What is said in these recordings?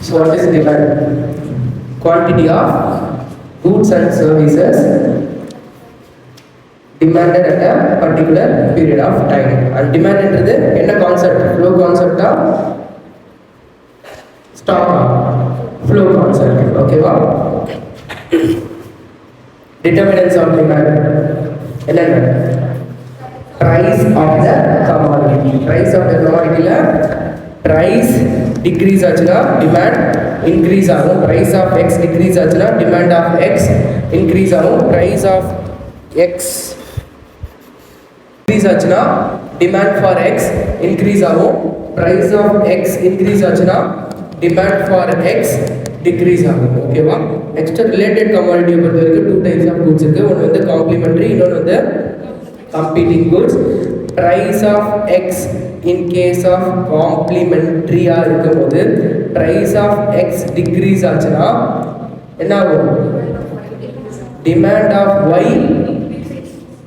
So what is demand? Quantity of goods and services demanded at a particular period of time. And demand என்றது என்ன concept? flow concept ஆ stock flow concept. ஓகேவா? determinants of demand என்னென்ன? price of the commodity. price of the commodity ல price decrease ஆச்சுனா demand increase ஆகும். price of x decrease ஆச்சுனா demand of x increase ஆகும். price of x increase ஆச்சுனா demand for x increase ஆகும். price of x increase ஆச்சுனா demand for x decrease ஆகும். ஓகேவா? நெக்ஸ்ட் ரிலேட்டட் commodity பொறுத்த வரைக்கும் two types of goods இருக்கு. ஒன்னு வந்து complementary, இன்னொன்னு வந்து competing goods. price of x in case of complementary ஆ இருக்கும்போது price of x decrease ஆச்சுனா என்ன ஆகும்? demand of y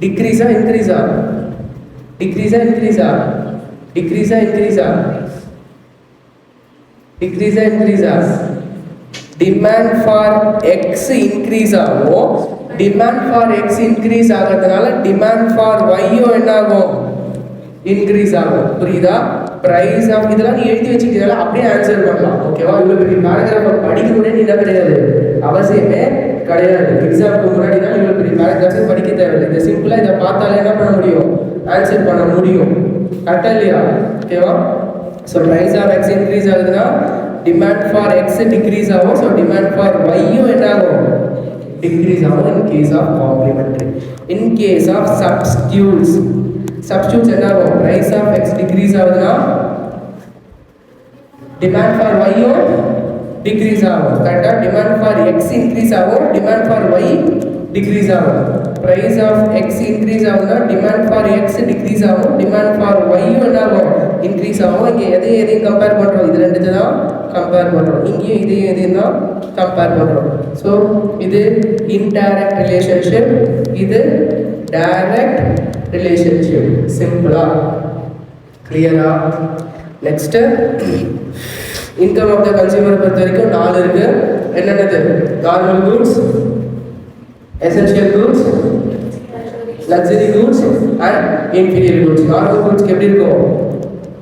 decrease ah increase ah? decrease ah increase ah? decrease ah increase ah? decrease ah increase ah? demand for x increase ஆகும். demand for x increase ஆகிறதுனால demand for y என்ன ஆகும்? increase ஆகும். புரியுதா? price of இதெல்லாம் நீ எழுதி வச்சுக்கிட்டதால அப்படியே ஆன்சர் பண்ணலாம். ஓகேவா? இவ்வளவு பெரிய பேராகிராஃப் படிக்கணும்னே நீ என்ன கிடையாது, அவசியமே கிடையாது. எக்ஸாமுக்கு முன்னாடி தான் இவ்வளவு பெரிய பேராகிராஃப் படிக்க தேவையில்லை. இந்த சிம்பிளா இதை பார்த்தாலே என்ன பண்ண முடியும்? ஆன்சர் பண்ண முடியும். கரெக்டா இல்லையா? ஓகேவா? So price of x increase ஆகுதுன்னா demand for x decrease ஆகும். ஸோ demand for y என்ன ஆகும்? decrease ஆகும் in case of complementary. in case of substitutes என்ன ஆகும்? price of x decrease ஆகுதுன்னா demand for y decrease ஆகும். கரெக்டா? demand for x increase ஆகும். demand for y decrease ஆகும். price of x increase ஆகுதுன்னா demand for x decrease ஆகும். demand for y என்ன ஆகும்? increase ஆகும். இங்க எதையும் கம்பேர் பண்றோம்? இது ரெண்டுத்தை தான் கம்பேர் பண்றோம். இங்கேயும் இதையும் தான் கம்பேர் பண்றோம். ஸோ இது இன்டைரக்ட் ரிலேஷன்ஷிப், இது டைரக்ட் ரிலேஷன்ஷிப். சிம்பிளா? கிளியரா? Next income of the consumer பொறுத்த வரைக்கும் 4 இருக்கு. என்னென்னது? Normal goods, essential goods, luxury goods and inferior goods. Normal கூட்ஸ்க்கு எப்படி இருக்கும்?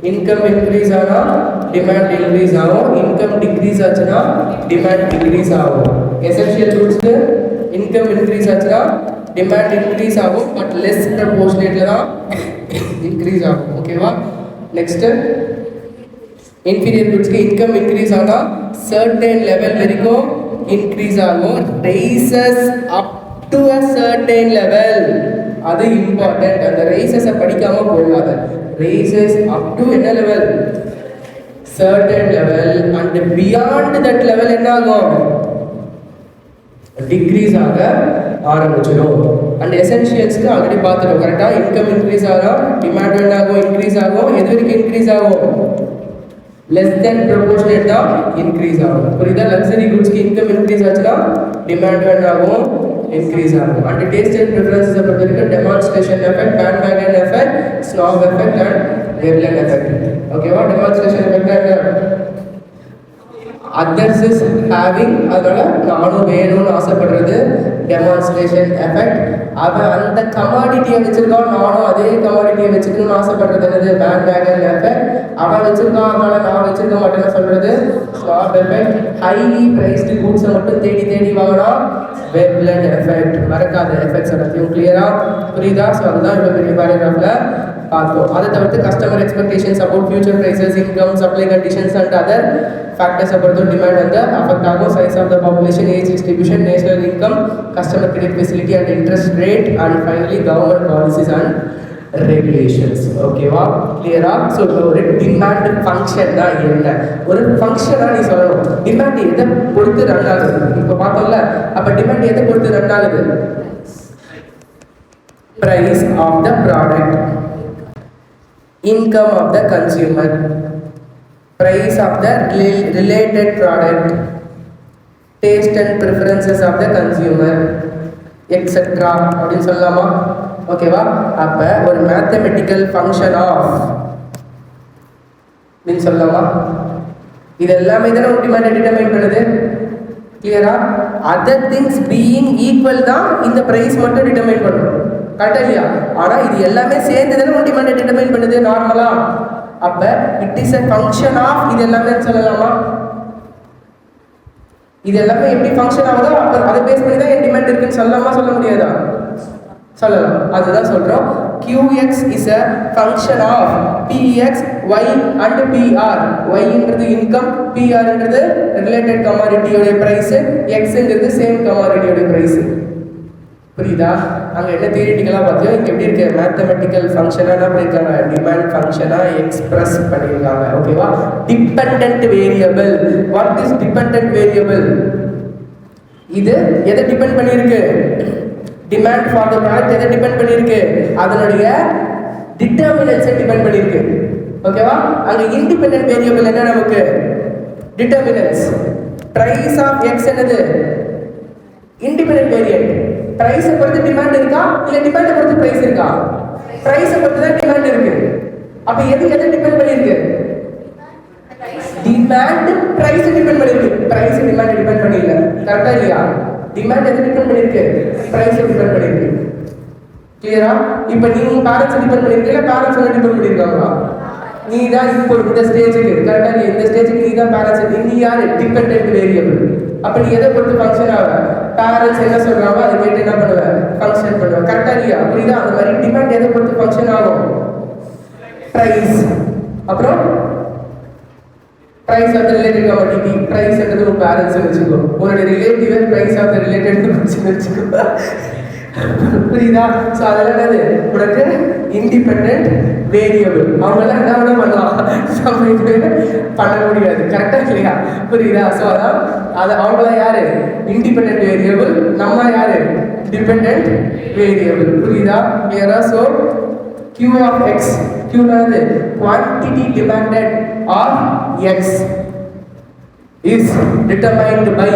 இன்கம் இன்க்ரீஸ் ஆனா டிமாண்ட் இன்க்ரீஸ் ஆகும். இன்கம் டிக்ரீஸ் ஆச்சுன்னா டிமாண்ட் டிக்ரீஸ் ஆகும். எசென்ஷியல் கூட்ஸ்க்கு இன்கம் இன்க்ரீஸ் ஆச்சுன்னா டிமாண்ட் இன்க்ரீஸ் ஆகும், பட் லெஸ் ப்ரொபோர்ஷனேட்ல தான் இன்க்ரீஸ் ஆகும். ஓகேவா? நெக்ஸ்ட் இன்ஃபீரியர் கூட்ஸ்க்கு இன்கம் இன்க்ரீஸ் ஆனால் சர்டன் லெவல் வரைக்கும் இன்க்ரீஸ் ஆகும். Rises up to a certain level, அது இம்பார்ட்டன்ட். அந்த ரைசஸை படிக்காம போகாத. ரைசஸ் அப் டு என்ன level? Certain level. And beyond that level என்ன ஆகும்? டிக்ரீஸ் ஆக ஆரம்பிச்சிடும். அண்ட் எசென்ஷியல்ஸ்க்கு ஆல்ரெடி பார்த்துட்டோம். கரெக்டாக? இன்கம் இன்க்ரீஸ் ஆகும், டிமாண்ட் என்ன ஆகும்? இன்க்ரீஸ் ஆகும். எது வரைக்கும் இன்க்ரீஸ் ஆகும்? less than proportionate தான் இன்க்ரீஸ் ஆகும். புரியுதா? லக்ஸரி குட்ஸ்க்கு இன்கம் இன்க்ரீஸ் ஆச்சுன்னா டிமாண்ட் என்ன ஆகும்? இன்க்ரீஸ் ஆகும். அண்ட் டேஸ்ட் அண்ட் ப்ரிஃபரன்சஸ் பொறுத்த வரைக்கும் demonstration effect, bandwagon effect, snob effect and Veblen effect. ஓகேவா? டெமான்ஸ்ட்ரேஷன் எஃபெக்ட் என்ன? அதர்ஸ் இஸ் ஹேவிங், அதனால நானும் வேணும்னு ஆசைப்படுறது டெமான்ஸ்ட்ரேஷன் எஃபெக்ட். அவன் அந்த கமாடிட்டியை வச்சிருக்கான், நானும் அதே கமாடிட்டியை வச்சுக்கணும்னு ஆசைப்படுறது என்னது? பேண்ட்வேகன் எஃபெக்ட். அவன் வச்சிருக்கான், அதனால நான் வச்சிருக்க மாட்டேன்னு சொல்றது ஸ்னாப் எஃபெக்ட். ஹைலி பிரைஸ்டு கூட்ஸை மட்டும் தேடி தேடி வாங்கினா வெப்லன் எஃபெக்ட். மறக்காத எஃபெக்ட்ஸ் எல்லாத்தையும். கிளியரா? புரியுதா? ஸோ அதுதான் இப்போ பெரிய பேராகிராஃப்ல பார்த்தோம். அதை தவிர்த்து customer expectations about future prices, income, supply conditions and other ஃபேக்டர்ஸை பொறுத்த டிமாண்ட் வந்து அஃபெக்ட் ஆகும். Size of the population, age distribution, national income, customer credit facility and interest rate and finally government policies and regulations. ஓகேவா? கிளியரா? So ஒரு demand function தான் என்ன? ஒரு ஃபங்க்ஷனாக நீ சொல்லணும். டிமாண்ட் எதை பொறுத்து ரன் ஆகுது? இப்போ பார்த்தோம்ல, அப்போ டிமாண்ட் எதை பொறுத்து ரன் ஆகுது? price of the product, income of the consumer, price of the related product, taste and preferences of the consumer, etc. அப்படின்னு சொல்லலாமா? ஓகேவா? அப்ப ஒரு மேத்தமெட்டிக்கல் ஃபங்க்ஷன் ஆஃப் அப்படின்னு சொல்லலாமா? இது எல்லாமே தானே ஒரு டிமாண்டை டிட்டர்மைன் பண்ணுது. கிளியரா? அதர் திங்ஸ் பீயிங் ஈக்குவல் தான் இந்த பிரைஸ் மட்டும் டிட்டர்மைன் பண்ணும். கரெக்டா இல்லையா? ஆனா இது எல்லாமே சேர்ந்து தானே ஒரு டிமாண்டை டிட்டர்மைன் பண்ணுது நார்மலா. அப்ப it is a function of இது எல்லாமே சொல்லலாமா? இது எல்லாமே எப்படி ஃபங்க்ஷன் ஆகுதோ அப்ப அதை பேஸ் பண்ணி தான் டிமாண்ட் இருக்குன்னு சொல்லலாமா சொல்ல முடியாதா? சொல்லலாம். அதுதான் சொல்றோம். Qx is a function of Px, Y and PR. Y ன்றது இன்கம், PR ன்றது ரிலேட்டட் கமாடிட்டி உடைய பிரைஸ், X ன்றது சேம் கமாடிட்டி உடைய பிரைஸ். புரியுதா? அங்க என்ன தியரிட்டிக்கலா பார்த்தோம், இங்க எப்படி இருக்கு மேத்தமெட்டிக்கல் ஃபங்க்ஷனா என்ன பண்ணிருக்காங்க, டிமாண்ட் ஃபங்க்ஷனா எக்ஸ்பிரஸ் பண்ணிருக்காங்க. ஓகேவா? Dependent variable. What is dependent variable? இது எதை டிபெண்ட் பண்ணிருக்கு? டிமாண்ட் ஃபார் தி ப்ராடக்ட் எதை டிபெண்ட் பண்ணிருக்கு? அதனுடைய டிட்டர்மினன்ட்ஸை டிபெண்ட் பண்ணிருக்கு. ஓகேவா? அங்க இண்டிபெண்டன்ட் வேரியபிள் என்ன நமக்கு? டிட்டர்மினன்ட்ஸ். பிரைஸ் ஆஃப் எக்ஸ் என்னது? Independent variable. பிரைஸை பொறுத்து டிமாண்ட் இருக்கா இல்ல டிமாண்டை பொறுத்து பிரைஸ் இருக்கா? பிரைஸை பொறுத்து தான் டிமாண்ட் இருக்கு. அப்ப எது எதை டிபெண்ட் பண்ணிருக்கு? டிமாண்ட் பிரைஸ் டிபெண்ட் பண்ணிருக்கு. பிரைஸ் டிமாண்ட் டிபெண்ட் பண்ணல. கரெக்ட்டா இல்லையா? டிமாண்ட் எதை டிபெண்ட் பண்ணிருக்கு? பிரைஸ் டிபெண்ட் பண்ணிருக்கு. கிளியரா? இப்போ நீங்க பேரண்ட்ஸ் டிபெண்ட் பண்ணிருக்கீங்க, பேரண்ட்ஸ் என்ன டிபெண்ட் பண்ணிருக்காங்களா? நீ தான் இப்போ இந்த ஸ்டேஜுக்கு கரெக்டா இல்லையா? இந்த ஸ்டேஜுக்கு நீ தான் பேரண்ட்ஸ். நீ யாரு? Dependent variable. அப்ப நீ எதை பொறுத்து ஃபங்க்ஷன் ஆக? பேரண்ட்ஸ் என்ன சொல்றாங்க அதை கேட்டு என்ன பண்ணுவ? ஃபங்க்ஷன் பண்ணுவ. கரெக்டா இல்லையா? புரியுதா? அந்த மாதிரி டிமாண்ட் எதை பொறுத்து ஃபங்க்ஷன் ஆகும்? பிரைஸ். அப்புறம் price of the related commodity. Price என்றது ஒரு பேரண்ட்ஸ் வெச்சுக்கோ. உங்களுடைய relative price of the related வெச்சுக்கோ. புரியுதா? சோ அதெல்லாம் என்னது? உனக்கு இண்டிபெண்டன்ட் வேரியபிள். அவங்களாம் என்ன பண்ணலாம்? சமைத்து பண்ண முடியாது. கரெக்டா இல்லையா? புரியுதா? சோ அதான் அது அவங்களாம் யாரு? Independent variable. நம்ம யாரு? Dependent variable. புரியுதா? கிளியரா? So Q of x, Q என்னது? quantity demanded of x is determined by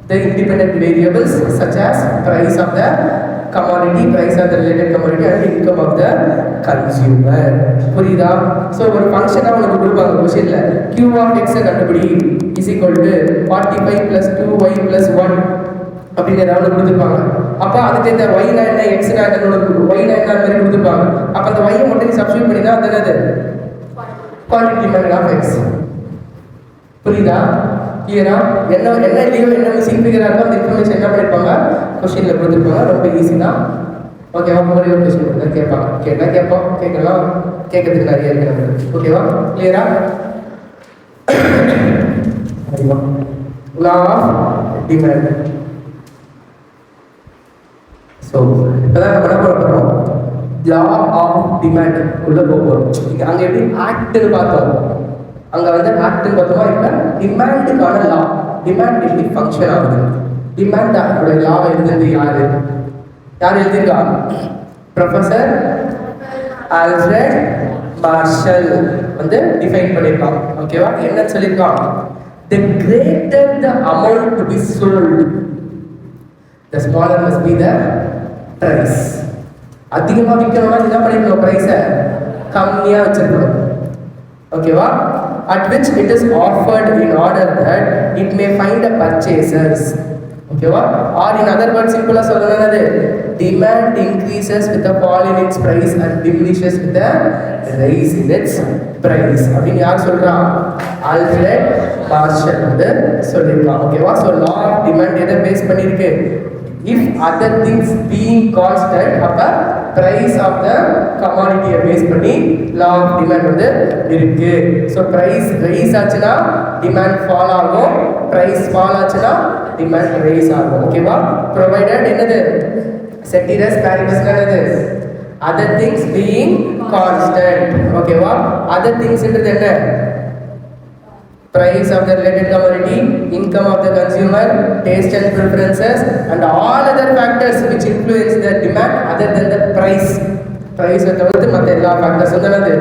the independent variables such as price of the commodity, price of the related commodity and income of the consumer. புரியுதா? So ஒரு ஃபங்க்ஷனா உங்களுக்கு கொடுப்பாங்க क्वेश्चनல Q of x கண்டுபிடி is equal to 45 plus 2y plus 1 அப்படின்னு ஏதாவது கொடுத்துருப்பாங்க. அப்ப அதுக்கு இந்த y னா என்ன, x னா என்ன, y னா என்ன மாதிரி கொடுத்துருப்பாங்க. அப்ப அந்த y மட்டும் நீ சப்ஸ்டிட்யூட் பண்ணினா அது என்னது? Quantity demand of x. புரியுதா? கிளியரா? என்ன என்ன இல்லையோ என்ன மிஸ்ஸிங் ஃபிகரா இருக்கோ அந்த இன்ஃபர்மேஷன் என்ன பண்ணிருப்பாங்க क्वेश्चनல கொடுத்துருப்பாங்க. ரொம்ப ஈஸி தான். ஓகேவா? ஒரே ஒரு क्वेश्चन மட்டும் கேட்பாங்க. கேட்டா கேட்போம், கேட்கலாம், கேட்கறதுக்கு நிறைய இருக்கு நமக்கு. ஓகேவா? கிளியரா? ஐயோ லா ஆஃப் டிமாண்ட். ஸோ இப்போதான் நம்ம என்ன பண்ண போகிறோம்? லா ஆஃப் டிமாண்ட் உள்ள போகிறோம். அங்கே எப்படி ஆக்ட்னு பார்த்தோம், அங்கே வந்து ஆக்ட்னு பார்த்தோமா. இப்போ டிமாண்டுக்கான லா, டிமாண்ட் எப்படி ஃபங்க்ஷன் ஆகுது, டிமாண்ட் அதோடைய லாவை எழுதுறது யாரு எழுதியிருக்கா? ப்ரொஃபஸர் ஆல்ஃபிரட் மார்ஷல் வந்து டிஃபைன் பண்ணியிருக்கான். ஓகேவா? என்ன சொல்லியிருக்கான்? The greater the amount to be sold, the smaller must be the price. அதிகமா விற்கணும்னா என்ன பண்ணிடணும்? பிரைஸை கம்மியா வச்சிருக்கணும். ஓகேவா? At which it is offered in order that it may find a purchasers. ஓகேவா? Or in other words, சிம்பிளா சொல்லணும்னா demand increases with a fall in its price and diminishes with a rise in its price. அப்படின்னு யார் சொல்றா? Alfred marshal வந்து சொல்லியிருக்கான். ஓகேவா? So law of demand எதை பேஸ் பண்ணியிருக்கு? If other things being constant, அப்ப price of the commodity base பண்ணி law of demand வந்து இருக்கு. So price rise ஆச்சுனா demand fall ஆகும், price fall ஆச்சுனா demand rise ஆகும். ஓகேவா? provided என்னது? ceteris paribus என்னது? other things being constant. ஓகேவா? other things என்றது என்ன? price of the related commodity, income of the consumer, taste and preferences and all other factors which influence the demand other than the price. price தவிர்த்து மற்ற எல்லா ஃபேக்டர்ஸும் தான் அது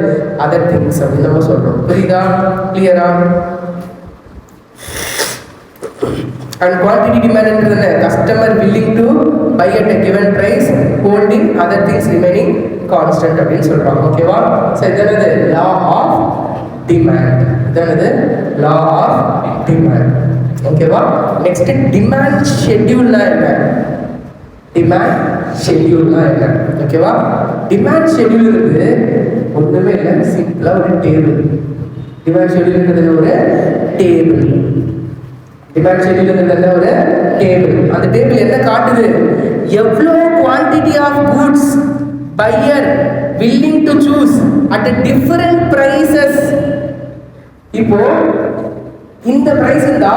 other things அப்படின்னு நம்ம சொல்றோம். புரியுதா? கிளியரா? and quantity demand என்றது என்ன? customer willing to buy at a given price holding other things remaining constant அப்படின்னு சொல்றாங்க. ஓகேவா? சோ இது என்னது? law of demand. இது என்னது? law of demand. ஓகேவா? நெக்ஸ்ட் டிமாண்ட் ஷெட்யூல்னா என்ன? டிமாண்ட் ஷெட்யூல்னா என்ன? ஓகேவா? டிமாண்ட் ஷெட்யூல்ங்கிறது ஒன்றுமே இல்லை, சிம்பிளா ஒரு டேபிள். டிமாண்ட் ஷெட்யூல்ங்கிறது ஒரு டேபிள். டிமாண்ட் ஷெட்யூல்ங்கிறது ஒரு டேபிள். அந்த டேபிள் என்ன காட்டுது? எவ்வளோ quantity of goods buyer willing to choose at a different prices. இப்போ இந்த பிரைஸ் இருந்தா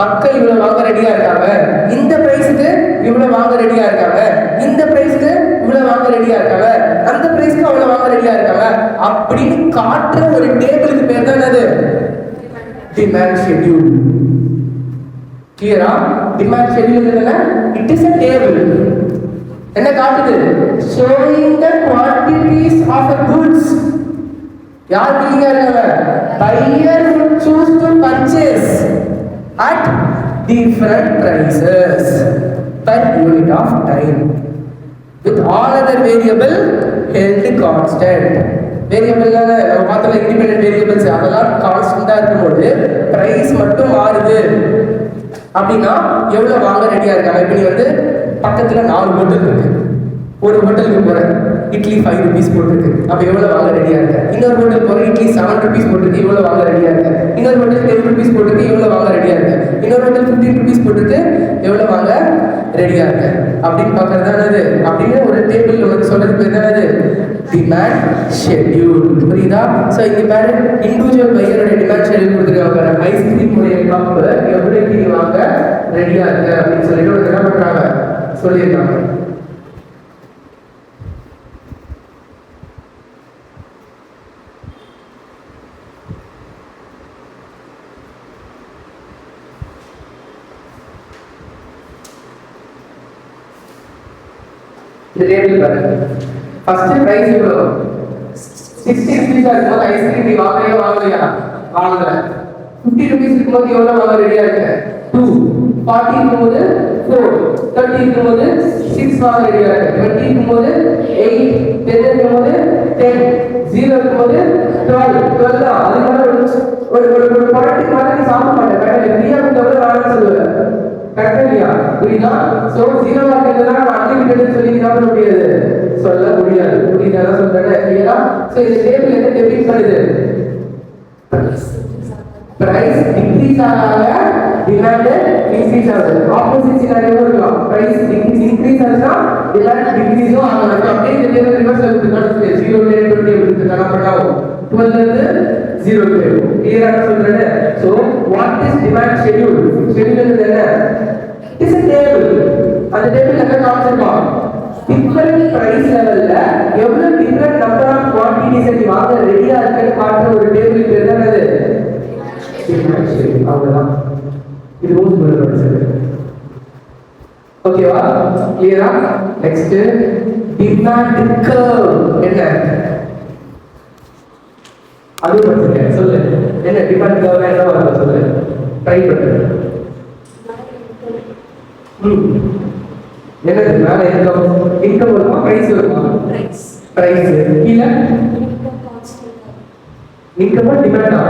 மக்கள் இவ்வளவு வாங்க ரெடியா இருக்காங்க, இந்த பிரைஸ்க்கு இவ்வளவு வாங்க ரெடியா இருக்காங்க, இந்த பிரைஸ்க்கு இவ்வளவு வாங்க ரெடியா இருக்காங்க, அந்த பிரைஸ்க்கு அவ்வளவு வாங்க ரெடியா இருக்காங்க அப்படின்னு காட்டுற ஒரு டேபிளுக்கு பேர் தான் அது டிமாண்ட் ஷெட்யூல். கிளியரா? டிமாண்ட் ஷெட்யூல் என்ன? It is a table. என்ன காட்டுது? showing the quantities of the goods. யார் willing இருக்காங்க? buyer would choose to purchase at different prices per unit of time with all other variable held constant. Variable நம்ம பார்த்தோம், independent variables அதெல்லாம் கான்ஸ்டன்டா இருக்கும்போது price மட்டும் மாறுது அப்படின்னா எவ்வளவு வாங்க ரெடியா இருக்காங்க? இப்போ நீ வந்து பக்கத்துல 4 ஹோட்டல் இருக்கு, ஒரு ஹோட்டலுக்கு போற இட்லி 5 rupees போட்டுருக்கு, அப்ப எவ்வளவு வாங்க ரெடியா இருக்க? இன்னொரு ஹோட்டல் போற இட்லி 7 rupees போட்டுருக்கு, இவ்வளவு வாங்க ரெடியா இருக்க? இன்னொரு ஹோட்டல் 10 rupees போட்டுருக்கு, இவ்வளவு வாங்க ரெடியா இருக்க? இன்னொரு ஹோட்டல் 15 rupees போட்டுருக்கு, எவ்வளவு வாங்க ரெடியா இருக்க அப்படின்னு பாக்குறது தானது. அப்படின்னு ஒரு டேபிள் வந்து சொல்றது பேர் தானது டிமாண்ட் ஷெட்யூல். புரியுதா? சோ இங்க பாரு, இண்டிவிஜுவல் பையரோட டிமாண்ட் ஷெட்யூல் கொடுத்துருக்காங்க பாரு. ஐஸ்கிரீம் உடைய கப் எவ்வளவு நீ வாங்க ரெடியா இருக்க அப்படின்னு சொல்லிட்டு ஒரு என்ன பண்றாங்க சொல்லியிருக்காங்க. இந்த டேபிள் பாருங்க. ஃபர்ஸ்ட் பிரைஸ் எவ்வளவு? 60 rupees இருக்கும்போது ஐஸ்கிரீம் நீ வாங்கலையா? வாங்கல. 50 rupees இருக்கும்போது எவ்வளவு வாங்க ரெடியா இருக்க? 2. 40 இருக்கும்போது 4. 30 இருக்கும்போது 6 வாங்க ரெடியா இருக்க. 20 இருக்கும்போது 8. 10 இருக்கும்போது 10. 0 இருக்கும்போது 12. 12 தான். அதுக்கான ஒரு ப்ராடக்ட் மாதிரி நீ சாப்பிட மாட்டேன். வேற ஃப்ரீயா கொடுத்தா வேணாம்னு சொல்லுவேன். கரெக்டா இல்லையா? புரியுதா? சோ 0 இருக்கிறதுனா நம்ம அன்லிமிட்டட் சொல்லி சாப்பிட முடியாது, சொல்ல முடியாது. புரியுதா சொல்றேன்? கிளியரா? சோ இந்த டேபிள் என்ன டெபிட் பண்ணுது? பிரைஸ் டிக்ரீஸ் ஆகாத டிமாண்ட் இன்க்ரீஸ் ஆகுது. ஆப்போசிட் சினாரியோ இருக்கலாம். பிரைஸ் இன்க்ரீஸ் ஆகுதுனா டிமாண்ட் டிக்ரீஸும் ஆகலாம். அப்படியே இந்த டேபிள் ரிவர்ஸ் எடுத்துக்கலாம். 0 10 20 எடுத்துக்கலாம். பண்ணாவும் 12 ல இருந்து 0 க்கு வரும். கிளியரா சொல்றேன்? So what is demand schedule? Schedule என்ன? It is a table. அந்த டேபிள் என்ன காமிச்சிருப்பா? டிஃபரண்ட் பிரைஸ் லெவல்ல எவ்வளவு டிஃபரண்ட் நம்பர் ஆஃப் குவாண்டிட்டிஸ் நீ வாங்க ரெடியா இருக்குன்னு காட்டுற ஒரு டேபிள் பேர் தான் அது டிமாண்ட் ஷெட்யூல். அவ்வளவுதான். இது ரொம்ப சிம்பிள். ஓகேவா? கிளியரா? நெக்ஸ்ட் டிமாண்ட் கர்வ் என்ன? அது பண்றீங்க சொல்லு. என்ன டிமாண்ட் கர்வ் என்ன வரும் சொல்லு. ட்ரை பண்ணு. என்னது மேல இன்கம் வருமா பிரைஸ் வருமா? பிரைஸ் கீழ இன்கம் டிமாண்டா?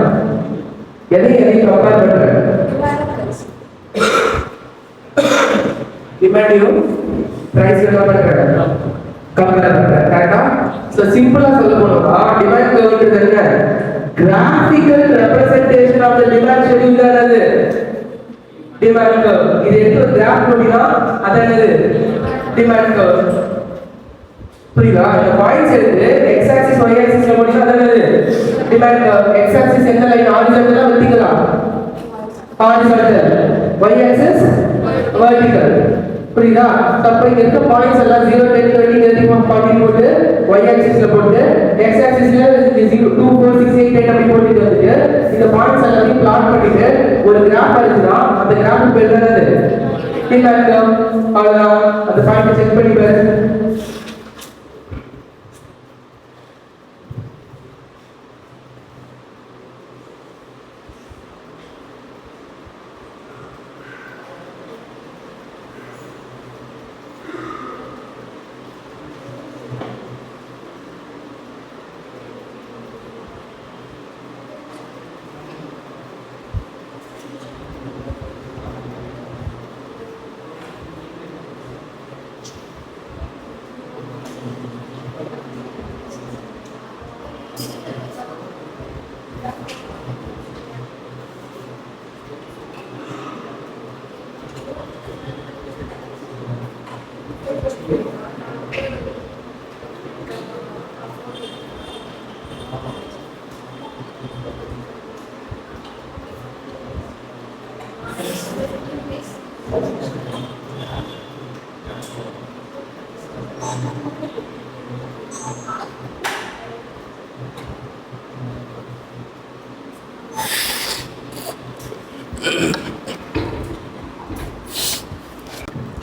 எதை கம்பேர் பண்ற? டிமாண்டையும் பிரைஸ் கம்பேர் பண்ற. கரெக்ட்டா? சோ சிம்பிளா சொல்ல போனா டிமாண்ட் கர்வ்ன்றது என்ன? Graphical representation of the demand schedule தான் அது டிமாண்ட் கர்வ். இது எடுத்து ஒரு கிராஃப் போடினா அது என்னது? Demand curve. புரியுதா? இந்த பாயிண்ட்ஸ் எடுத்து x ஆக்சிஸ் y ஆக்சிஸ்ல போடினா அது என்னது? Demand curve. x ஆக்சிஸ் எந்த லைன்? ஹாரிசான்டலா வெர்டிகலா? ஹாரிசான்டல். y axis vertical. புரியுதா? அப்ப இங்க இருக்க பாயிண்ட்ஸ் எல்லாம் 0 10 20 30 40 போட்டு y ஆக்சிஸ்ல போட்டு x ஆக்சிஸ்ல 0 2 4 6 8 10 அப்படி போட்டுட்டு வந்துட்டு இந்த பாயிண்ட்ஸ் எல்லாத்தையும் பிளாட் பண்ணிட்டு ஒரு கிராஃப் அடிச்சா அந்த கிராஃப் பேர் என்னது? Demand curve. அவ்வளவுதான். அந்த பாயிண்ட் செக் பண்ணி பாரு.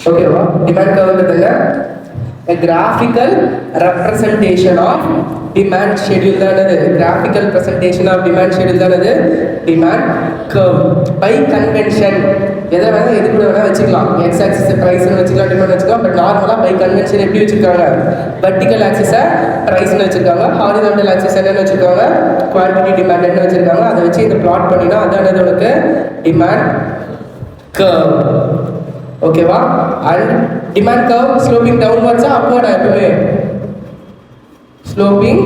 ஓகேவா? டிமாண்ட் கர்வ்ன்றதுல a graphical representation of demand schedule தானது. graphical presentation of demand schedule தானது demand curve by convention. எதை வேணா எது கூட வேணா வச்சுக்கலாம். x axis price னு வச்சுக்கலாம், demand வச்சுக்கலாம். பட் நார்மலா by convention எப்படி வச்சிருக்காங்க? vertical axis price னு வச்சிருக்காங்க, horizontal axis என்னன்னு வச்சிருக்காங்க? quantity demand னு வச்சிருக்காங்க. அதை வச்சு இத plot பண்ணினா அதானது உங்களுக்கு demand curve. ஓகேவா? அண்ட் டிமாண்ட் கர்வ் ஸ்லோப்பிங் டவுன்வர்ட்ஸா அப்வர்டா? எப்பவுமே ஸ்லோப்பிங்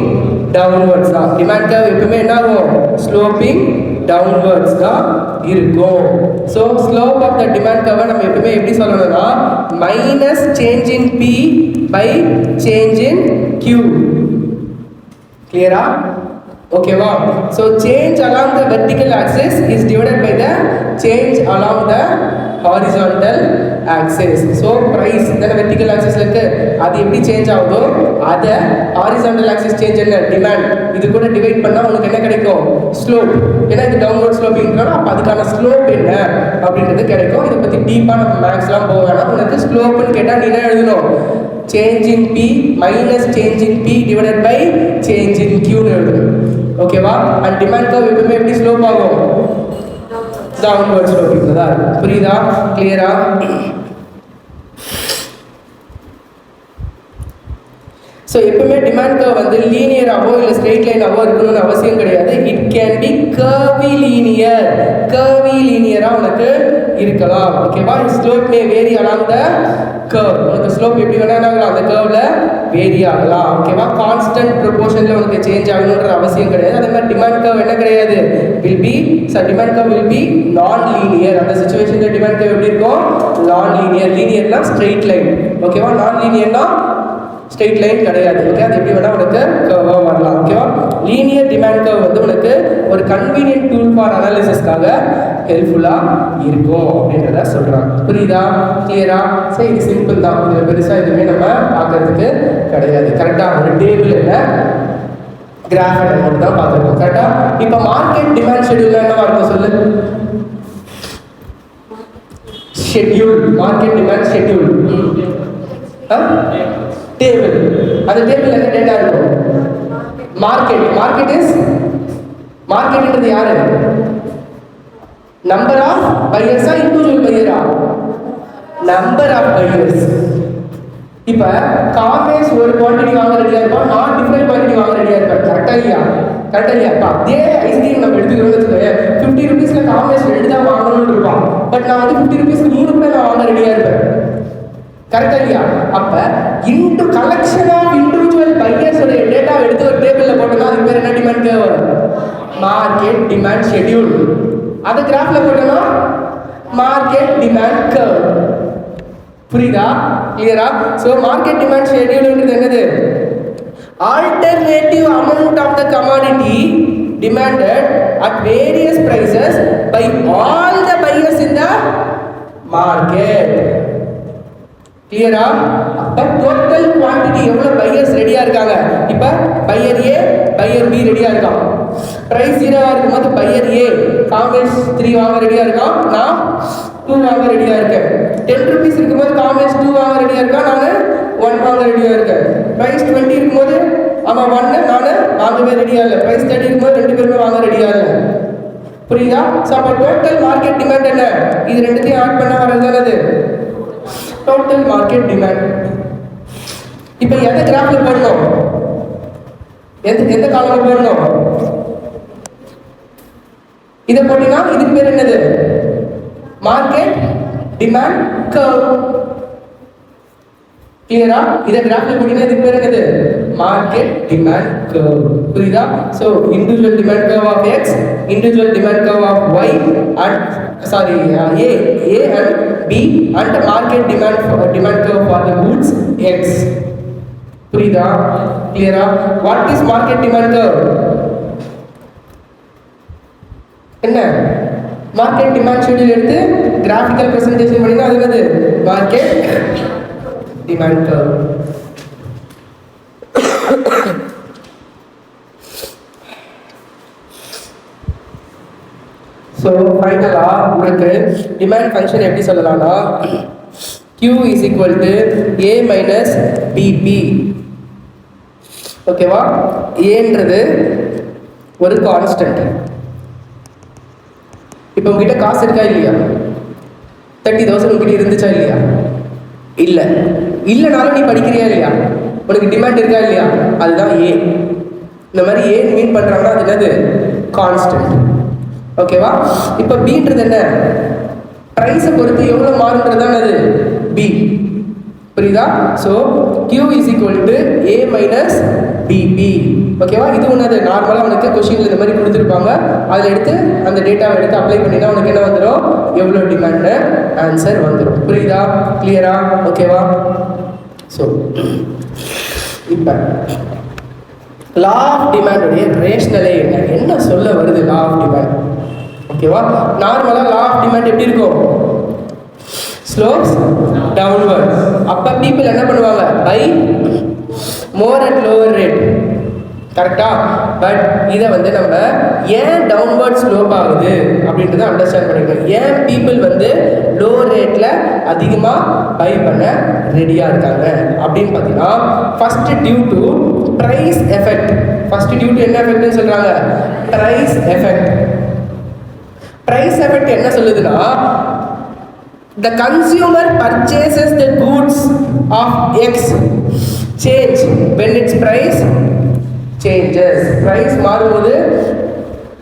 டவுன்வர்ட்ஸ் தான். டிமாண்ட் கர்வ் எப்பவுமே என்ன ஆகும்? ஸ்லோப்பிங் டவுன்வர்ட்ஸ் தான் இருக்கும். So slope of the demand கர்வை நம்ம எப்பவுமே எப்படி சொல்லணும்னா minus change in P by change in Q. கிளியரா? ஓகேவா? So change along the vertical axis is divided by the change along the horizontal axis. So price இந்த vertical axis இருக்கு, அது எப்படி சேஞ்ச் ஆகுதோ அத horizontal axis சேஞ்ச் என்ன? Demand. இது கூட டிவைட் பண்ணா உங்களுக்கு என்ன கிடைக்கும்? ஸ்லோப். ஏன்னா இது டவுன்வர்ட் ஸ்லோப்பிங்ன்றனால அப்ப அதுக்கான ஸ்லோப் என்ன அப்படின்றது கிடைக்கும். இத பத்தி டீப்பா நம்ம மேக்ஸ்லாம் போக வேணாம். உங்களுக்கு ஸ்லோப்னு கேட்டா நீ என்ன எழுதணும்? Change in p minus change in p divided by change in q னு எழுதணும். ஓகேவா? அண்ட் டிமாண்ட் கர்வ் எப்பவுமே எப்படி ஸ்லோப் ஆகும்? downward sloping தான் இருக்கும். புரியுதா? கிளியரா? ஸோ எப்பவுமே டிமாண்ட் கர்வ் வந்து லீனியராகவோ இல்லை ஸ்ட்ரெயிட் லைனாகவோ இருக்கணும்னு அவசியம் கிடையாது. It can be curvilinear. கர்வி லீனியராக உனக்கு இருக்கலாம். ஓகேவா? Slope may vary along the curve. உனக்கு ஸ்லோப் எப்படி வேணாலும் அந்த கர்வ்ல வேரி ஆகலாம். ஓகேவா? கான்ஸ்டன்ட் ப்ரொபோர்ஷன்ல உனக்கு சேஞ்ச் ஆகணுன்ற அவசியம் கிடையாது. அதே மாதிரி டிமாண்ட் கர்வ் என்ன கிடையாது? Will be demand curve will be நான் லீனியர். அந்த சிச்சுவேஷன்ல டிமாண்ட் கர்வ் எப்படி இருக்கும்? நான் லீனியர். லீனியர்னா straight line. ஓகேவா? நான் லீனியர்னா ஸ்ட்ரெயிட் லைன் கிடையாது. ஓகே? அது எப்படி வேணா உனக்கு கர்வா வரலாம். ஓகேவா? லீனியர் டிமாண்ட் கர்வ் வந்து உனக்கு ஒரு கன்வீனியன்ட் டூல் ஃபார் அனாலிசிஸ்க்காக ஹெல்ப்ஃபுல்லா இருக்கும் அப்படின்றத சொல்றாங்க. புரியுதா? கிளியரா? சரி, இது சிம்பிள் தான். இதுல பெருசா எதுவுமே நம்ம பார்க்கறதுக்கு கிடையாது. கரெக்டா? ஒரு டேபிள் இல்ல கிராஃப் மட்டும் தான் பார்த்துருக்கோம். கரெக்டா? இப்போ மார்க்கெட் டிமாண்ட் ஷெட்யூல் என்னவா இருக்கும் சொல்லு? Schedule. Market demand schedule table. அந்த டேபிள்ல என்ன டேட்டா இருக்கும்? மார்க்கெட். மார்க்கெட்ன்றது யாரு? நம்பர் ஆஃப் பையர்ஸா இண்டிவிஜுவல் பையரா? Number of buyers. இப்ப காமேஷ் ஒரு குவாண்டிட்டி வாங்க ரெடியா இருப்பான், நான் டிஃபரெண்ட் குவாண்டிட்டி வாங்க ரெடியா இருப்பேன். கரெக்டா இல்லையா? இப்ப அதே ஐஸ்கிரீம் நம்ம எடுத்துக்கிறோம்னு வச்சுக்கோங்க, 50 ருபீஸ்ல காமேஷ் 2 தான் வாங்கணும்னு இருப்பான். பட் நான் வந்து 50 ருபீஸ்க்கு 3 கூட நான் வாங்க ரெடியா இருப்பேன். கரெக்டா இல்லையா? அப்ப into collection of individual buyers உடைய டேட்டா எடுத்து ஒரு டேபிள்ல போட்டோம்னா அதுக்கு பேர் என்ன demand curve? Market demand schedule. அத கிராஃப்ல போட்டோம்னா மார்க்கெட் டிமாண்ட் கர்வ். புரியுதா? கிளியரா? சோ மார்க்கெட் டிமாண்ட் ஷெட்யூல்ன்றது என்னது? alternative amount of the commodity demanded at various prices by all the buyers in the market. கிளியரா? அப்ப டோட்டல் குவாண்டிட்டி எவ்வளவு பையர்ஸ் ரெடியா இருக்காங்க? இப்ப பையர் ஏ பையர் பி ரெடியா இருக்கான். பிரைஸ் 0 இருக்கும்போது பையர் ஏ காமேஷ் 3 வாங்க ரெடியா இருக்கான், நான் 2 வாங்க ரெடியா இருக்கேன். 10 rupees இருக்கும்போது காமேஷ் 2 வாங்க ரெடியா இருக்கான், நான் 1 வாங்க ரெடியா இருக்கேன். பிரைஸ் 20 இருக்கும்போது அவன் 1 நான் வாங்கவே ரெடியா இல்லை. பிரைஸ் 30 இருக்கும்போது 2 பேருமே வாங்க ரெடியா இல்லை. புரியுதா? சோ அப்ப டோட்டல் மார்க்கெட் டிமாண்ட் என்ன? இது ரெண்டுத்தையும் ஆட் பண்ணா வரது என்னது? Total market demand. இப்போ எந்த கிராஃப்ல போடணும்? எந்த காலம்ல போடணும்? இத போடினா இதுக்கு பேர் என்னது? Market demand curve. கிளியரா? இத கிராஃப்ல போடினா இதுக்கு பேர் என்னது? Market demand curve. புரியுதா? So individual demand curve of x, individual demand curve of y and A and B and market demand curve for the goods புரியுதா? கிளியரா? What is market demand curve? என்ன மார்க்கெட் டிமாண்ட் ஷெட்யூல் எடுத்து graphical presentation பண்ணினா அது என்னது? Market demand curve. So ஃபைனலாக உங்களுக்கு demand function எப்படி சொல்லலாம்னா Q is equal to A minus BP. ஓகேவா? ஏன்றது ஒரு கான்ஸ்டன்ட். இப்போ உங்ககிட்ட காசு இருக்கா இல்லையா? 30,000 உங்ககிட்ட இருந்துச்சா இல்லையா? இல்லை. இல்லைனாலும் நீ படிக்கிறியா இல்லையா? உனக்கு டிமாண்ட் இருக்கா இல்லையா? அதுதான் ஏ. இந்த மாதிரி ஏ மீன் பண்ணுறாங்கன்னா அது என்னது? கான்ஸ்டன்ட். ஓகேவா? இப்போ பீன்றது என்ன? ப்ரைஸை பொறுத்து எவ்வளோ மாறுன்றது தான் அது பி. புரியுதா? So Q is equal to A minus BP. ஓகேவா? இது ஒன்று நார்மலாக உனக்கு கொஷினில் இந்த மாதிரி கொடுத்துருப்பாங்க. அதில் எடுத்து அந்த டேட்டாவை எடுத்து அப்ளை பண்ணினா உனக்கு என்ன வந்துடும்? எவ்வளோ டிமாண்டு ஆன்சர் வந்துடும். புரியுதா? கிளியரா? ஓகேவா? ஸோ இப்போ லா ஆஃப் டிமாண்டுடைய ரேஷனலே என்ன சொல்ல வருது? Law of demand. ஓகேவா? நார்மலாக லா ஆஃப் டிமாண்ட் எப்படி இருக்கும்? Slopes downward. அப்போ பீப்புள் என்ன பண்ணுவாங்க? Buy more and lower rate. கரெக்டா? பட் இதை வந்து நம்ம ஏன் டவுன்வர்ட் ஸ்லோப் ஆகுது அப்படின்றத அண்டர்ஸ்டாண்ட் பண்ணிக்கணும். ஏன் பீப்புள் வந்து லோ ரேட்டில் அதிகமாக பை பண்ண ரெடியாக இருக்காங்க அப்படின்னு பார்த்தீங்கன்னா first due to price effect. First due to என்ன எஃபெக்ட்னு சொல்கிறாங்க? Price effect. ப்ரைஸ் எஃபெக்ட் என்ன சொல்லுதுன்னா the consumer purchases the goods of X change when its price changes. price மாறும்போது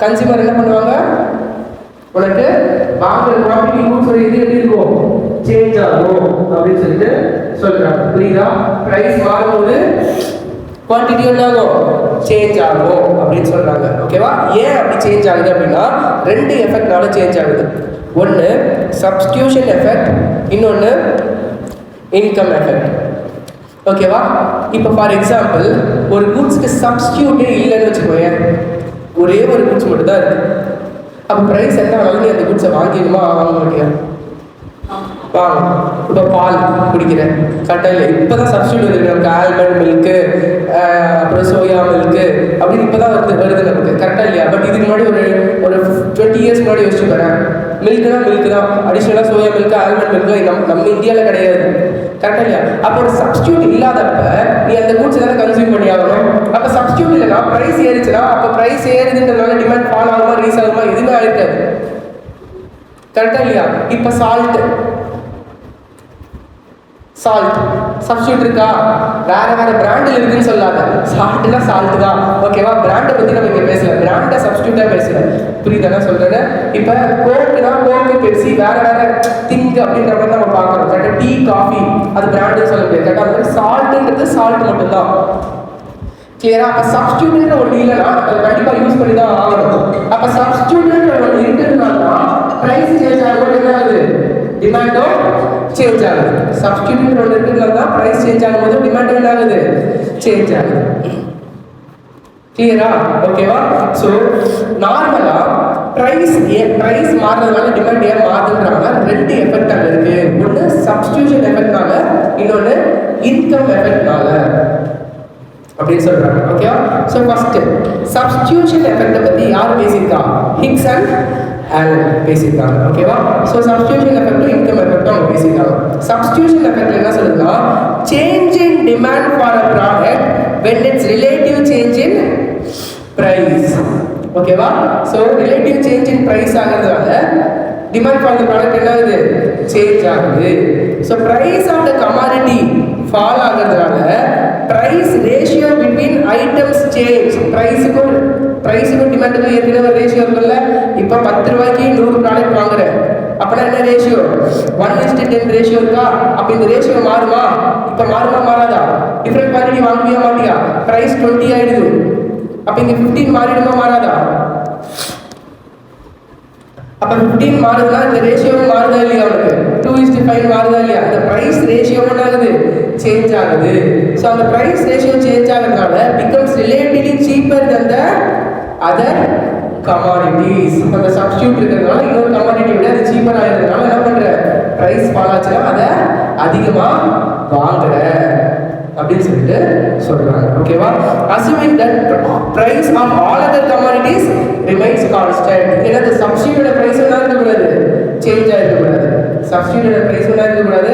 கன்சியூமர் என்ன பண்ணுவாங்க? உனக்கு வாங்குற குவாண்டிட்டி கூட்ஸ் இது எப்படி இருக்கும்? சேஞ்ச் ஆகும் அப்படின்னு சொல்லிட்டு சொல்றாங்க. புரியுதா? பிரைஸ் மாறும்போது குவான்டிட்டி என்னாகும்? சேஞ்ச் ஆகும் அப்படின்னு சொல்றாங்க. ஓகேவா? ஏன் அப்படி சேஞ்ச் ஆகுது அப்படின்னா ரெண்டு எஃபெக்ட்னால சேஞ்ச் ஆகுது. ஒன்று சப்ஸ்டியூஷன் எஃபெக்ட், இன்னொன்று இன்கம் எஃபெக்ட். ஓகேவா? இப்போ ஃபார் எக்ஸாம்பிள் ஒரு குட்ஸ்க்கு சப்ஸ்டியூட்டே இல்லைன்னு வச்சுக்கோங்க, ஒரே ஒரு குட்ஸ் மட்டும் தான் இருக்கு. அப்போ ப்ரைஸ் என்ன ஆனாலும் நீ அந்த குட்ஸை வாங்கிடுமா? வாங்க மாட்டியா? வாங்க. இப்போ பால் குடிக்கிறேன், கரெக்டாக இல்லை? இப்போ தான் சப்ஸ்டியூட் வந்துருக்கு நமக்கு. ஆல்மண்ட் மில்க்கு, அப்புறம் சோயா மில்க்கு அப்படின்னு இப்போ தான் வருது நமக்கு. கரெக்டாக இல்லையா? பட் இதுக்கு முன்னாடி ஒரு 20 இயர்ஸ் முன்னாடி யோசிச்சு பாருங்க. மில்க்கு தான் அடிஷ்னலாக சோயா மில்க்கு, ஆல்மண்ட் மில்க்கு நம்ம இந்தியாவில் கிடையாது. கரெக்டாக இல்லையா? அப்போ ஒரு சப்ஸ்டியூட் இல்லாதப்ப நீ அந்த கூட்ஸ் எதாவது கன்சியூம் பண்ணி ஆகணும். அப்போ சப்ஸ்டியூட் இல்லைன்னா ப்ரைஸ் ஏறிச்சுன்னா அப்போ ப்ரைஸ் ஏறுதுன்றதுனால டிமாண்ட் ஃபால் ஆகுமா, ரீஸ் ஆகுமா? எதுவுமே ஆகிருக்காது. கரெக்டாக இல்லையா? இப்போ சால்ட் சப்ஸ்டியூட் இருக்கா? வேற பிராண்டில் இருக்குன்னு சொல்லாத. சால்ட்னா சால்ட் தான். ஓகேவா? பிராண்டை பற்றி நம்ம இங்கே பேசல, பிராண்டை சப்ஸ்டியூட்டாக பேசல. புரியுதானே சொல்கிறேன்னு? இப்போ கோக்குனா கோக்கு, பெப்சி வேற திங்க் அப்படின்ற மாதிரி நம்ம பார்க்குறோம். கரெக்டாக டீ, காஃபி அது பிராண்டுன்னு சொல்ல முடியாது. கரெக்டாக அது சால்ட்டுன்றது சால்ட் மட்டும்தான். கிளியரா? அப்போ சப்ஸ்டியூட்ன்ற ஒன்று இல்லைன்னா அதை கண்டிப்பாக யூஸ் பண்ணி தான் ஆகணும். அப்போ சப்ஸ்டியூட்ன்ற ஒன்று இருக்கிறதுனால தான் ப்ரைஸ் சேஞ்ச் ஆகும். என்ன ஆகுது? டிமாண்டும் சேஞ்ச் ஆகுது. சப்ஸ்டியூட் ஒன்று இருக்கிறதுனால தான் ப்ரைஸ் சேஞ்ச் ஆகும்போது டிமாண்ட் என்ன ஆகுது? சேஞ்ச் ஆகுது. கிளியரா? ஓகேவா? ஸோ நார்மலாக ப்ரைஸ் மாறுறதுனால டிமாண்ட் ஏன் மாறுதுன்றாங்க? ரெண்டு எஃபெக்ட் அங்கே இருக்கு. ஒன்று சப்ஸ்டியூஷன் எஃபெக்ட்னால, இன்னொன்று இன்கம் எஃபெக்ட்னால அப்படின்னு சொல்றாங்க. ஓகேவா? ஸோ ஃபர்ஸ்ட் சப்ஸ்டியூஷன் எஃபெக்டை பற்றி யார் பேசியிருக்கா? ஹிக்ஸ் அண்ட் ஆலன் பேசியிருக்காங்க. ஓகேவா? ஸோ சப்ஸ்டியூஷன் எஃபெக்டும் இன்கம் எஃபெக்டும் அவங்க பேசியிருக்காங்க. சப்ஸ்டியூஷன் எஃபெக்ட் என்ன சொல்லுதுன்னா change in demand for a product when its relative change in price. ஓகேவா? So relative change in price ஆகிறதுனால டிமாண்ட் ஃபார் த ப்ராடக்ட் என்ன ஆகுது? சேஞ்ச் ஆகுது. So price of the commodity fall ஆகிறதுனால price ratio between items change. ப்ரைஸுக்கும் டிமாண்டுக்கும் ஏற்கனவே ஒரு ரேஷியோ இருக்குல்ல. இப்போ 10 ரூபாய்க்கு 100 ப்ராடக்ட் வாங்குறேன் அப்படின்னா என்ன ரேஷியோ? 1:10 ரேஷியோ இருக்கா? அப்போ இந்த ரேஷியோ மாறுமா? இப்போ மாறுமா மாறாதா? டிஃப்ரெண்ட் குவாலிட்டி வாங்குவியா மாட்டியா? ப்ரைஸ் 20 ஆயிடுது. அப்போ இங்கே 15 மாறிடுமா மாறாதா? அப்போ அப்போ 15 மாறுதுன்னா இந்த ரேஷியோவும் மாறுதா இல்லையா அவனுக்கு 2:5 மாறுதா இல்லையா அந்த ப்ரைஸ் ரேஷியோ என்ன ஆகுது சேஞ்ச் ஆகுது ஸோ அந்த ப்ரைஸ் ரேஷியோ சேஞ்ச் ஆகிறதுனால becomes relatively cheaper than the other commodities அந்த சப்ஸ்டியூட் இருக்கிறதுனால இன்னொரு கமாடிட்டி விட அது சீப்பர் ஆகிறதுனால என்ன பண்ற ப்ரைஸ் ஃபால் ஆச்சுன்னா அதை அதிகமாக வாங்குற அப்படின்னு சொல்லிட்டு சொல்றாங்க ஓகேவா assuming that price of all other commodities remains constant ஏன்னா the substitute price என்ன இருக்க கூடாது சேஞ்ச் ஆயிருக்க கூடாது substitute price என்ன இருக்க கூடாது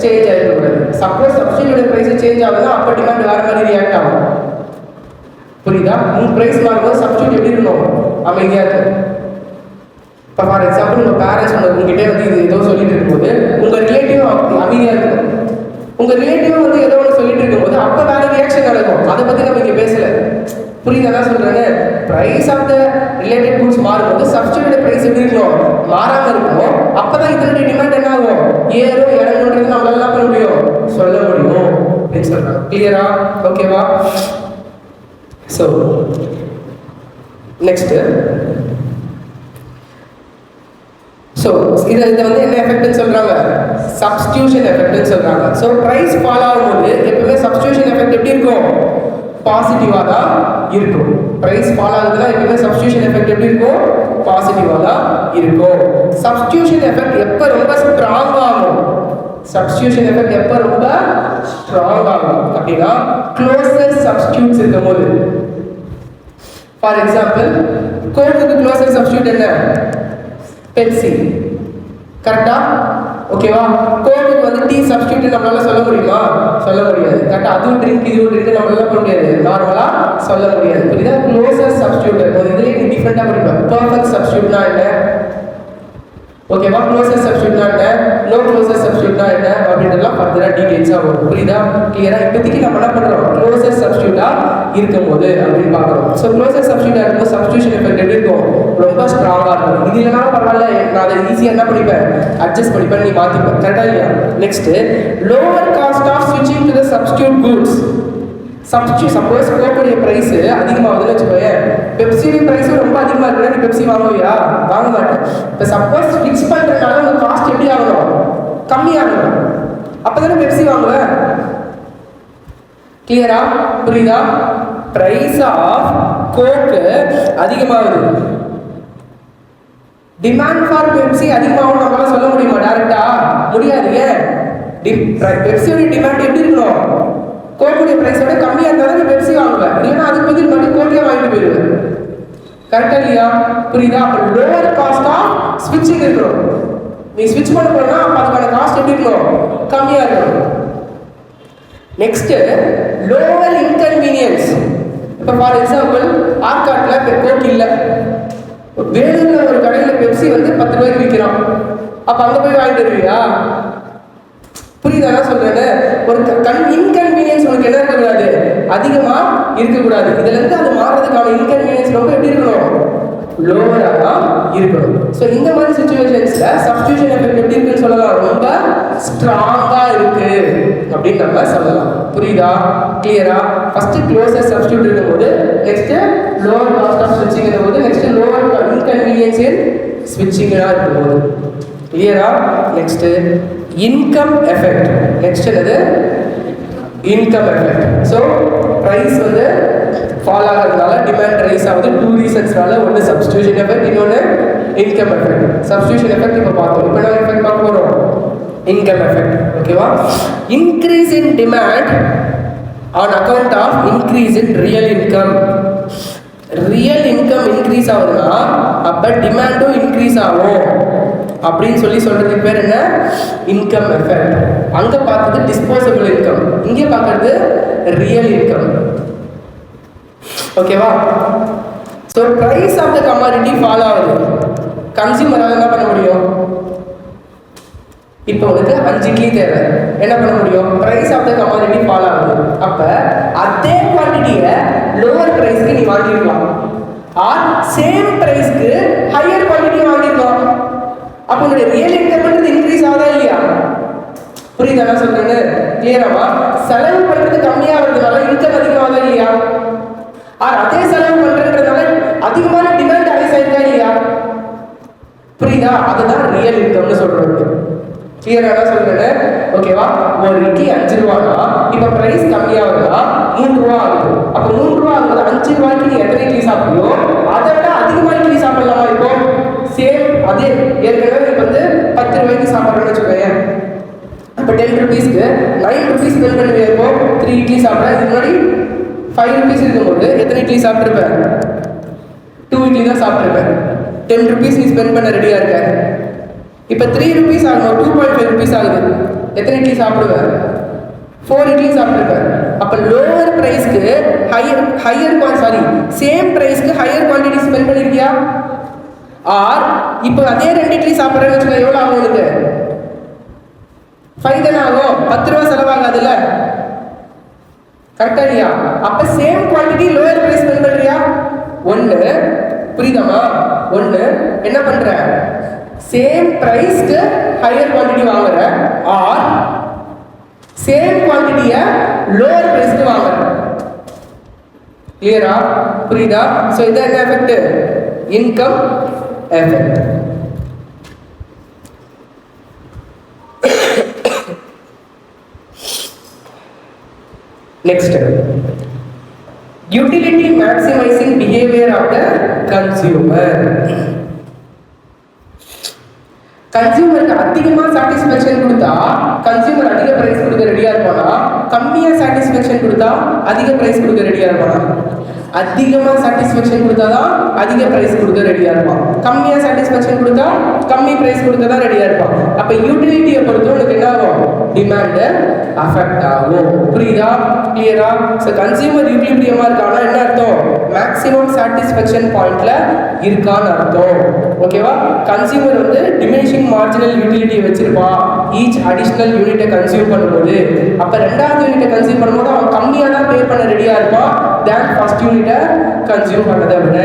சேஞ்ச் ஆயிருக்க கூடாது சப்போஸ் substitute price சேஞ்ச் ஆகுதுன்னா அப்ப டிமாண்ட் வேற மாதிரி ரியாக்ட் ஆகும் புரியுதா உங்க பிரைஸ் மாறும்போது சப்ஸ்டியூட் எப்படி இருக்கணும் அமைதியா இருக்கு இப்போ ஃபார் எக்ஸாம்பிள் உங்க பேரண்ட்ஸ் உங்ககிட்ட வந்து இது ஏதோ சொல்லிட்டு இருக்கும்போது உங்க ரிலேட்டிவ் அமைதியா இருக்கும் உங்க ரிலேட்டிவ் வந்து ஏதோ ஒன்று சொல்லிட்டு இருக்கும்போது அப்ப வேற ரியாக்ஷன் நடக்கும் அதை பத்தி நம்ம இங்க பேசல புரியுதா என்ன சொல்றேன்னு price of the related goods மாறும்போது சப்ஸ்டியூட் பிரைஸ் எப்படி இருக்கணும் மாறாம இருக்கணும் அப்பதான் இதனுடைய டிமாண்ட் என்ன ஆகும் ஏறும் இறங்குன்றது நம்மளால என்ன பண்ண முடியும் சொல்ல முடியும் அப்படின்னு சொல்றாங்க கிளியரா ஓகேவா ஸோ நெக்ஸ்ட் ஸோ இதை வந்து என்ன எஃபெக்ட்னு சொல்றாங்க சப்ஸ்டியூஷன் எஃபெக்ட்னு சொல்றாங்க ஸோ ப்ரைஸ் ஃபால் ஆகும்போது எப்பவுமே சப்ஸ்டியூஷன் எஃபெக்ட் எப்படி இருக்கும் பாசிட்டிவாக தான் இருக்கும் ப்ரைஸ் ஃபால் ஆகுதுன்னா எப்பவுமே சப்ஸ்டியூஷன் எஃபெக்ட் எப்படி இருக்கும் பாசிட்டிவாக தான் இருக்கும் சப்ஸ்டியூஷன் எஃபெக்ட் எப்போ ரொம்ப ஸ்ட்ராங் ஆகும் சப்ஸ்டியூஷன் எஃபெக்ட் எப்போ ரொம்ப ஸ்ட்ராங் ஆகும் அப்படின்னா க்ளோசர் சப்ஸ்டியூட்ஸ் இருக்கும்போது ஃபார் எக்ஸாம்பிள் கோக்குக்கு க்ளோசர் சப்ஸ்டியூட் என்ன பெப்சி கரெக்டா ஓகேவா கோக்குக்கு வந்து டீ சப்ஸ்டியூட் நம்மளால சொல்ல முடியுமா சொல்ல முடியாது கரெக்டா அதுவும் ட்ரிங்க் இதுவும் ட்ரிங்க் நம்மளால பண்ண முடியாது நார்மலா சொல்ல முடியாது புரியுதா க்ளோசர் சப்ஸ்டியூட் ஒரு இதுல நீ டிஃபரெண்டா படிப்பேன் பெர்ஃபெக்ட் சப்ஸ்டியூட்னா என்ன ஓகேவா க்ளோசர் சப்ஸ்டியூட்னா என்ன நோ க்ளோசர் சப்ஸ்டியூட்னா என்ன அப்படின்றதெல்லாம் ஃபர்தரா டீடைல்ஸா வரும் புரியுதா கிளியரா இப்போதைக்கு நம்ம என்ன பண்றோம் க்ளோசர் சப்ஸ்டியூட்டா இருக்கும்போது அப்படின்னு பார்க்குறோம் ஸோ க்ளோசர் சப்ஸ்டியூட்டா இருக்கும்போது சப்ஸ்டியூஷன் எஃபெக்ட் எப்படி இருக்கும் ரொம்ப ஸ்ட்ராங்கா இருக்கும் இது இல்லைனா பரவாயில்ல நான் அதை ஈஸியாக என்ன பண்ணிப்பேன் அட்ஜஸ்ட் பண்ணிப்பேன் நீ மாத்திப்பேன் கரெக்டா இல்லையா நெக்ஸ்ட் லோவர் காஸ்ட் ஆஃப் ஸ்விட்சிங் to the substitute goods substitute suppose கோக்குடைய பிரைஸ் அதிகமாகுதுன்னு வச்சுக்கோங்க பெப்சியோட பிரைஸ் ரொம்ப அதிகமாக இருக்குன்னா நீ பெப்சி வாங்குவியா வாங்க மாட்டேன் இப்போ சப்போஸ் ஃபிக்ஸ் பண்ணுறதுனால உங்க காஸ்ட் எப்படி ஆகணும் கம்மியாகணும் அப்பதானே பெப்சி வாங்குவேன் கிளியரா புரியுதா பிரைஸ் ஆஃப் கோக்கு அதிகமாகுது டிமாண்ட் ஃபார் பெப்சி அதிகமாகும் நம்மளால சொல்ல முடியுமா டைரக்டா முடியாது ஏன் பெப்சியோட டிமாண்ட் எப்படி இருக்கணும் கோக்குடைய பிரைஸோட கம்மியா இருந்தாலும் நீ பெப்சி வாங்குவேன் இல்லைன்னா அதுக்கு பதில் மட்டும் கோக்கே வாங்கிட்டு போயிடுவேன் கரெக்டா இல்லையா புரியுதா அப்போ லோவர் காஸ்ட் ஆஃப் ஸ்விட்சிங் இருக்கணும் நீ ஸ்விட்ச் பண்ண போனா அப்போ அதுக்கான காஸ்ட் எப்படி இருக்கணும் கம்மியா இருக்கணும் நெக்ஸ்ட் லோவர் இன்கன்வீனியன்ஸ் இப்போ ஃபார் எக்ஸாம்பிள் ஆர்காட்ல கோக் இல்லை வேலூர்ல ஒரு கடையில பெப்சி வந்து 10 ரூபாய்க்கு விற்கிறான் அப்ப அங்க போய் வாங்கிட்டு வருவியா புரியுதா நான் சொல்றேன்னு ஒரு இன்கன்வீனியன்ஸ் உனக்கு என்ன இருக்கக்கூடாது அதிகமா இருக்கக்கூடாது இதுல இருந்து அது மாறுறதுக்கான இன்கன்வீனியன்ஸ் ரொம்ப எப்படி இருக்கணும் லோவரா தான் இருக்கணும் ஸோ இந்த மாதிரி சுச்சுவேஷன்ஸ்ல சப்ஸ்டியூஷன் எஃபெக்ட் எப்படி இருக்குன்னு சொல்லலாம் ரொம்ப ஸ்ட்ராங்கா இருக்கு அப்படின்னு நம்ம சொல்லலாம் புரியுதா கிளியரா ஃபர்ஸ்ட் க்ளோசர் சப்ஸ்டியூட் இருக்கும்போது நெக்ஸ்ட் லோவர் காஸ்ட் ஆஃப் ஸ்விட்சிங் இருக்கும்போது நெக்ஸ்ட் லோவர் இன்கன்வீனியன்ஸ் இன் ஸ்விட்சிங்கா இருக்கும்போது கிளியரா நெக்ஸ்ட் இன்கம் எஃபெக்ட் நெக்ஸ்ட் என்னது இன்கம் எஃபெக்ட் ஸோ ப்ரைஸ் வந்து ஃபால் ஆகிறதுனால டிமாண்ட் ரைஸ் ஆகுது 2 ரீசன்ஸ்னால ஒன்று சப்ஸ்டியூஷன் எஃபெக்ட் இன்னொன்று இன்கம் எஃபெக்ட் சப்ஸ்டியூஷன் எஃபெக்ட் இப்போ பார்த்தோம் இப்போ என்ன எஃபெக்ட் பார்க்க போகிறோம் இன்கம் எஃபெக்ட் ஓகேவா increase in demand on account of increase in real income increase ஆகுதுன்னா அப்போ டிமாண்டும் இன்க்ரீஸ் ஆகும் அப்படின்னு சொல்றதுக்கு பேர் என்ன இன்கம் எஃபெக்ட் அங்க பார்த்தது டிஸ்போசபிள் இன்கம் இங்கே பார்க்கறது ரியல் இன்கம் ஓகேவா so price of the commodity fall ஆகுது கன்சியூமரால் என்ன பண்ண முடியும் இப்போ உனக்கு 5 இட்லி தேவை என்ன பண்ண முடியும் price of the commodity fall ஆகுது அப்ப அதே குவான்டிட்டியை லோவர் பிரைஸ்க்கு நீ வாங்கிடலாம் ஆர் சேம் பிரைஸ்க்கு ஹையர் குவான்டிட்டி வாங்கிடலாம் அப்போ உங்களுடைய ரியல் இன்கம் இன்க்ரீஸ் ஆகுதா இல்லையா புரியுதா நான் சொல்றேன்னு கிளியராமா செலவு பண்றது கம்மியா இருக்கிறதுனால இன்கம் அதிகமாகுதா இல்லையா ஆர் அதே செலவு பண்றதுனால அதிகமான டிமாண்ட் ரைஸ் ஆயிருக்கா இல்லையா புரியுதா? அதுதான் ரியல் இன்கம்னு சொல்றது. கிளியரா சொல்றேன். ஓகேவா? ஒரு இட்லி 5 ரூபானா இப்ப பிரைஸ் கம்மியாகுதா 3 ரூபா ஆகுது. அப்ப 3 ரூபா ஆகுது 5 ரூபாய்க்கு நீ எத்தனை இட்லி சாப்பிடுறியோ அதை விட அதிகமா இட்லி சாப்பிடலாமா? இப்போ சேம் அதே ஏற்கனவே நீ வந்து 10 ரூபாய்க்கு சாப்பிட்றேன்னு வச்சுக்கோங்க. அப்ப 10 rupeesக்கு 9 rupees ஸ்பெண்ட் பண்ணுவியா? இப்போ 3 இட்லி சாப்பிட்ற. இது மாதிரி 5 rupees இருக்கும்போது எத்தனை இட்லி சாப்பிட்டுருப்பேன்? 2 இட்லி தான் சாப்பிட்டுருப்பேன். 10 rupees நீ ஸ்பெண்ட் பண்ண ரெடியா இருக்க. இப்போ 3 rupees ஆகணும், 2.5 rupees ஆகுது. எத்தனை இட்லி சாப்பிடுவேன்? 4 இட்லி சாப்பிட்டுருப்பேன். அப்போ லோவர் ப்ரைஸ்க்கு சேம் ப்ரைஸ்க்கு ஹையர் குவான்டிட்டி ஸ்பெண்ட் பண்ணிருக்கியா? ஆர் இப்போ அதே 2 இட்லி சாப்பிட்றேன்னு வச்சுக்கோங்க, எவ்வளோ ஆகும் உனக்கு? 5 தானே ஆகும். 10 ரூபா செலவாகாதுல்ல, கரெக்டா இல்லையா? அப்ப same quantity lower price spend பண்றியா? ஒன்று புரியுதாமா? ஒன்று என்ன பண்ற? சேம் பிரைஸ்க்கு ஹையர் குவான்டிட்டி வாங்குற, ஆர் சேம் குவான்டிட்டியை லோயர் பிரைஸ்க்கு வாங்குற. கிளியரா? புரியுதா? ஸோ இது என்ன effect? Income effect. Next, utility maximizing behavior of the consumer. கன்சியூமருக்கு அதிகமாக சாட்டிஸ்ஃபேக்ஷன் கொடுத்தா கன்சியூமர் அதிக பிரைஸ் கொடுக்க ரெடியாக இருப்பானா? கம்மியாக சாட்டிஸ்ஃபேக்ஷன் கொடுத்தா அதிக பிரைஸ் கொடுக்க ரெடியாக இருப்பானா? அதிகமாக சாட்டிஸ்ஃபேக்ஷன் கொடுத்தா தான் அதிக பிரைஸ் கொடுக்க ரெடியாக இருப்பான். கம்மியாக சாட்டிஸ்ஃபேக்ஷன் கொடுத்தா கம்மி பிரைஸ் கொடுக்க தான் ரெடியாக இருப்பான். அப்போ யூட்டிலிட்டியை பொறுத்து உனக்கு என்ன ஆகும்? டிமாண்டு அஃபெக்ட் ஆகும். புரியுதா? கிளியரா? ஸோ கன்சியூமர் யூட்டிலிட்டியமாக இருக்கானா என்ன அர்த்தம்? மேக்ஸிமம் சாட்டிஸ்ஃபேக்ஷன் பாயிண்ட்ல இருக்கான்னு அர்த்தம். ஓகேவா? கன்சியூமர் வந்து டிமினிஷிங் மார்ஜினல் யூட்டிலிட்டியை வச்சிருப்பா ஈச் அடிஷனல் யூனிட்டை கன்சியூம் பண்ணும்போது. அப்போ 2வது யூனிட்டை கன்சியூம் பண்ணும்போது அவன் கம்மியாக தான் பே பண்ண ரெடியாக இருப்பான் தேன் ஃபர்ஸ்ட் யூனிட்டை கன்சியூம் பண்ணதை விட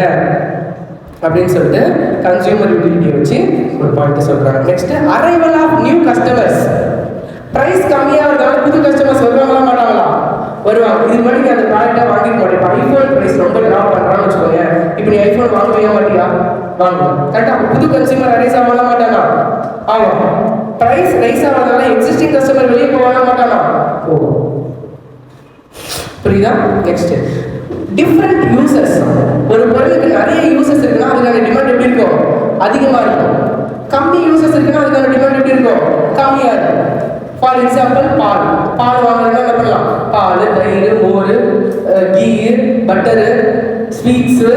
அப்படின்னு சொல்லிட்டு கன்சியூமர் யூட்டிலிட்டியை வச்சு ஒரு பாயிண்ட் சொல்றாங்க. Next, arrival of new customers. Price கம்மியாகிறதால புது கஸ்டமர்ஸ் வருவாங்களா மாட்டாங்களா? வருவாங்க. இது மாதிரி அந்த ப்ராடக்டை வாங்கிக்க மாட்டேன். ஐஃபோன் பிரைஸ் ரொம்ப ட்ராப் பண்ணுறான்னு வச்சுக்கோங்க. இப்போ நீ ஐஃபோன் வாங்கவே மாட்டியா? வாங்குவோம். கரெக்டாக புது கன்சியூமர் ரைஸ் ஆக மாட்டானா? ஆகும். பிரைஸ் ரைஸ் ஆகிறதால எக்ஸிஸ்டிங் கஸ்டமர் வெளியே போக மாட்டானா? போகும். புரியுதா? Next, different users. ஒரு பொருளுக்கு நிறைய யூசர்ஸ் இருக்குன்னா அதுக்கான டிமாண்ட் எப்படி இருக்கும்? அதிகமாக இருக்கும். கம்மி யூசர்ஸ் இருக்குன்னா அதுக்கான டிமாண்ட் எப்படி இருக்கும்? கம்மியாக இருக்கும். ஃபார் எக்ஸாம்பிள், பால் வாங்குறதுனா என்ன பண்ணலாம்? பால், தயிர், மோர், கீ, பட்டரு, ஸ்வீட்ஸு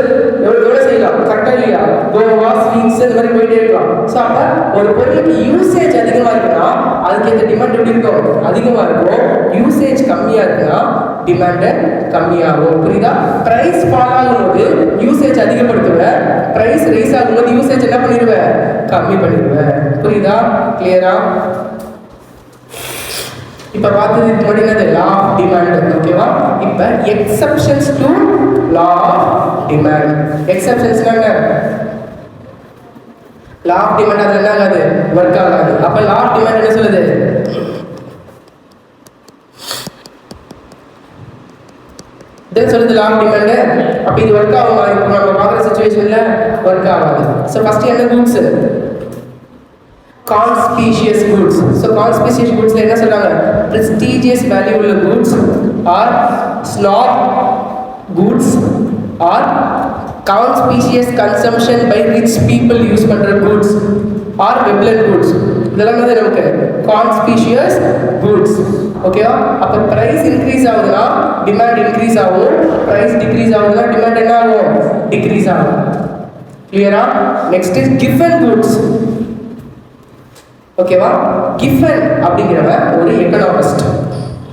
எவ்வளோ செய்யலாம். கரெக்டாக இல்லையா? கோவா, ஸ்வீட்ஸ் இந்த மாதிரி போயிட்டே இருக்கலாம். ஸோ அப்போ ஒரு பொருளுக்கு யூசேஜ் அதிகமாக இருக்குன்னா அதுக்கு இந்த டிமாண்ட் எப்படி இருக்கும்? அதிகமாக இருக்கும். யூசேஜ் கம்மியாக இருக்குன்னா டிமாண்டு கம்மியாகும். புரியுதா? ப்ரைஸ் ஃபால் ஆகும்போது யூசேஜ் அதிகப்படுத்துவேன், ப்ரைஸ் ரைஸ் ஆகும்போது யூசேஜ் என்ன பண்ணிடுவேன்? கம்மி பண்ணிடுவேன். புரியுதா? கிளியரா? இப்போ பார்த்தது இது முன்னாடி என்னது? Law of demand. ஓகேவா? இப்போ exceptions to law of demand. எக்ஸப்ஷன்ஸ்னா என்ன? லா ஆஃப் டிமாண்ட் அதில் என்ன ஆகாது? ஒர்க் ஆகாது. அப்போ லா ஆஃப் டிமாண்ட் என்ன சொல்லுது? இதை சொல்லுது லா ஆஃப் டிமாண்ட். அப்போ இது ஒர்க் ஆகுமா? இப்போ நம்ம பார்க்குற சுச்சுவேஷன்ல ஒர்க் ஆகாது. ஸோ ஃபர்ஸ்ட் என்ன goods? conspicuous goods. So conspicuous goods ல என்ன சொல்றாங்க? prestigious value உள்ள goods or snob goods or conspicuous consumption by rich people use பண்ற goods or Veblen goods. இதெல்லாம் வந்து நமக்கு conspicuous goods. ஓகேவா? அப்ப price increase ஆகுதுன்னா demand increase ஆகும், price decrease ஆகுதுன்னா demand என்ன ஆகும்? decrease ஆகும். கிளியரா? Next is given goods. ஓகேவா? கிஃபன் அப்படிங்கிறவன் ஒரு எக்கனாமிஸ்ட்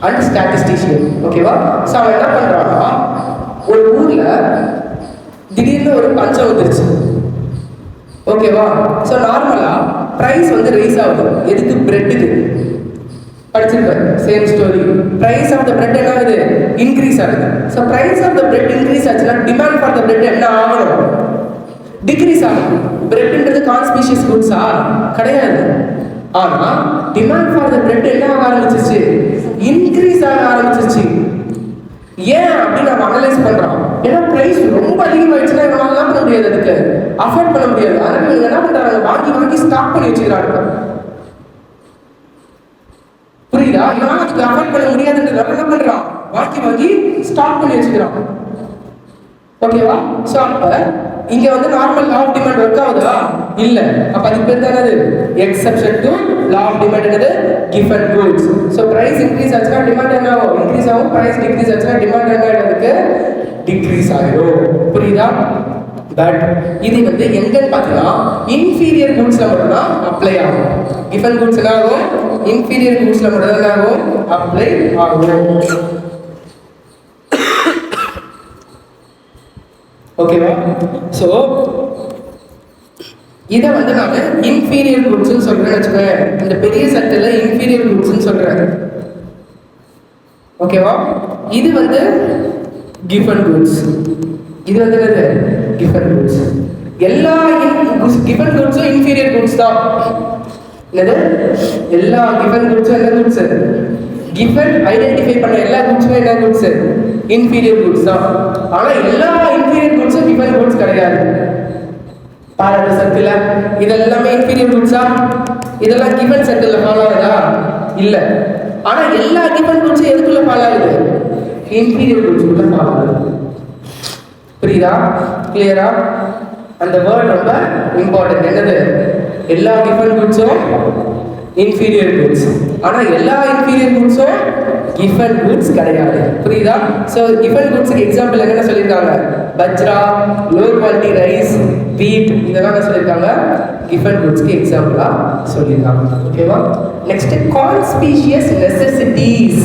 அண்ட் ஸ்டாட்டிஸ்டிஷியன். ஓகேவா? ஸோ அவன் என்ன பண்ணுறான்னா, ஒரு ஊரில் திடீர்னு ஒரு பஞ்சம் வந்துருச்சு. ஓகேவா? ஸோ நார்மலாக ப்ரைஸ் வந்து ரைஸ் ஆகுது. எதுக்கு? பிரெட்டுக்கு. படிச்சிருப்பேன் same story. Price of the bread என்ன ஆகுது? இன்க்ரீஸ் ஆகுது. So price of the bread increase ஆச்சுன்னா டிமாண்ட் ஃபார் த பிரெட் என்ன ஆகணும்? டிக்ரீஸ் ஆகும். பிரெட்ன்றது கான்ஸ்பீஷியஸ் குட்ஸா? கிடையாது. ஆனால் டிமாண்ட் ஃபார் த பிரெட் என்ன ஆக ஆரம்பிச்சிச்சு? இன்க்ரீஸ் ஆக ஆரம்பிச்சிச்சு. ஏன் அப்படின்னு நம்ம அனலைஸ் பண்ணுறோம். ஏன்னா ப்ரைஸ் ரொம்ப அதிகமாகிடுச்சுன்னா நம்மளால என்ன பண்ண முடியாது? அதுக்கு அஃபோர்ட் பண்ண முடியாது. அதனால இவங்க என்ன பண்றாங்க, வாங்கி வாங்கி ஸ்டாக் பண்ணி வச்சுக்கிறாங்க. புரியுதா? இவனால அதுக்கு அஃபோர்ட் பண்ண முடியாதுன்றத என்ன பண்றான், வாங்கி வாங்கி ஸ்டாக் பண்ணி வச்சுக்கிறான். ஓகேவா? ஸோ அப்ப இங்க வந்து normal law of demand work ஆகுதா? இல்ல. அப்ப அதுக்கு பேர் தான் என்னது, exception to law of demand. என்னது, கிவன் குட்ஸ். ஸோ பிரைஸ் இன்க்ரீஸ் ஆச்சுன்னா டிமாண்ட் என்ன ஆகும், இன்க்ரீஸ் ஆகும். பிரைஸ் டிக்ரீஸ் ஆச்சுன்னா டிமாண்ட் என்ன ஆகிறதுக்கு, டிக்ரீஸ் ஆகிடும். புரியுதா? பட் இது வந்து எங்கன்னு பார்த்தீங்கன்னா இன்ஃபீரியர் குட்ஸ்ல மட்டும் தான் அப்ளை ஆகும். கிவன் குட்ஸ் என்ன ஆகும், இன்ஃபீரியர் குட்ஸ்ல மட்டும் தான் ஆகும், அப்ளை ஆகும். ஓகேவா? ஸோ இதை வந்து நான் இன்ஃபீரியர் குட்ஸ்ன்னு சொல்றேன்னு வச்சுக்கோங்க. இந்த பெரிய சர்க்கிளில் இன்ஃபீரியர் குட்ஸ்ன்னு சொல்றேன். ஓகேவா? இது வந்து கிவன் குட்ஸ். இது வந்து என்னது, கிவன் குட்ஸ். எல்லா கிவன் குட்ஸும் இன்ஃபீரியர் குட்ஸ் தான். என்னது, எல்லா கிவன் குட்ஸும் என்ன குட்ஸ், கிவன் ஐடென்டிஃபை பண்ண எல்லா குட்ஸுமே என்ன குட்ஸ், இன்ஃபீரியர் குட்ஸ் தான். ஆனா எல்லா இன்ஃபீரியர் குட்ஸும் கிவன் குட்ஸ் கிடையாது. பாருங்க சர்க்கிள், இதெல்லாமே இன்ஃபீரியர் குட்ஸா, இதெல்லாம் கிவன் சர்க்கிள்ல ஃபாலோ ஆகுதா? இல்ல. ஆனா எல்லா கிவன் குட்ஸும் எதுக்குள்ள ஃபாலோ ஆகுது, இன்ஃபீரியர் குட்ஸ்க்குள்ள ஃபாலோ ஆகுது. புரியுதா? கிளியரா? அந்த வேர்ட் ரொம்ப இம்பார்ட்டன்ட். என்னது, எல்லா கிவன் குட்ஸும் இன்ஃபீரியர் குட்ஸ். ஆனா எல்லா இன்ஃபீரியர் குட்ஸும் கிவன் குட்ஸ் கிடையாது. புரியுதா? ஸோ கிவன் குட்ஸுக்கு எக்ஸாம்பிள் என்ன சொல்லியிருக்காங்க, பஜ்ரா, லோ குவாலிட்டி ரைஸ், வீட், இதெல்லாம் என்ன சொல்லியிருக்காங்க, கிவன் குட்ஸ்க்கு எக்ஸாம்பிளா சொல்லியிருக்காங்க. ஓகேவா? Next conspicuous necessities.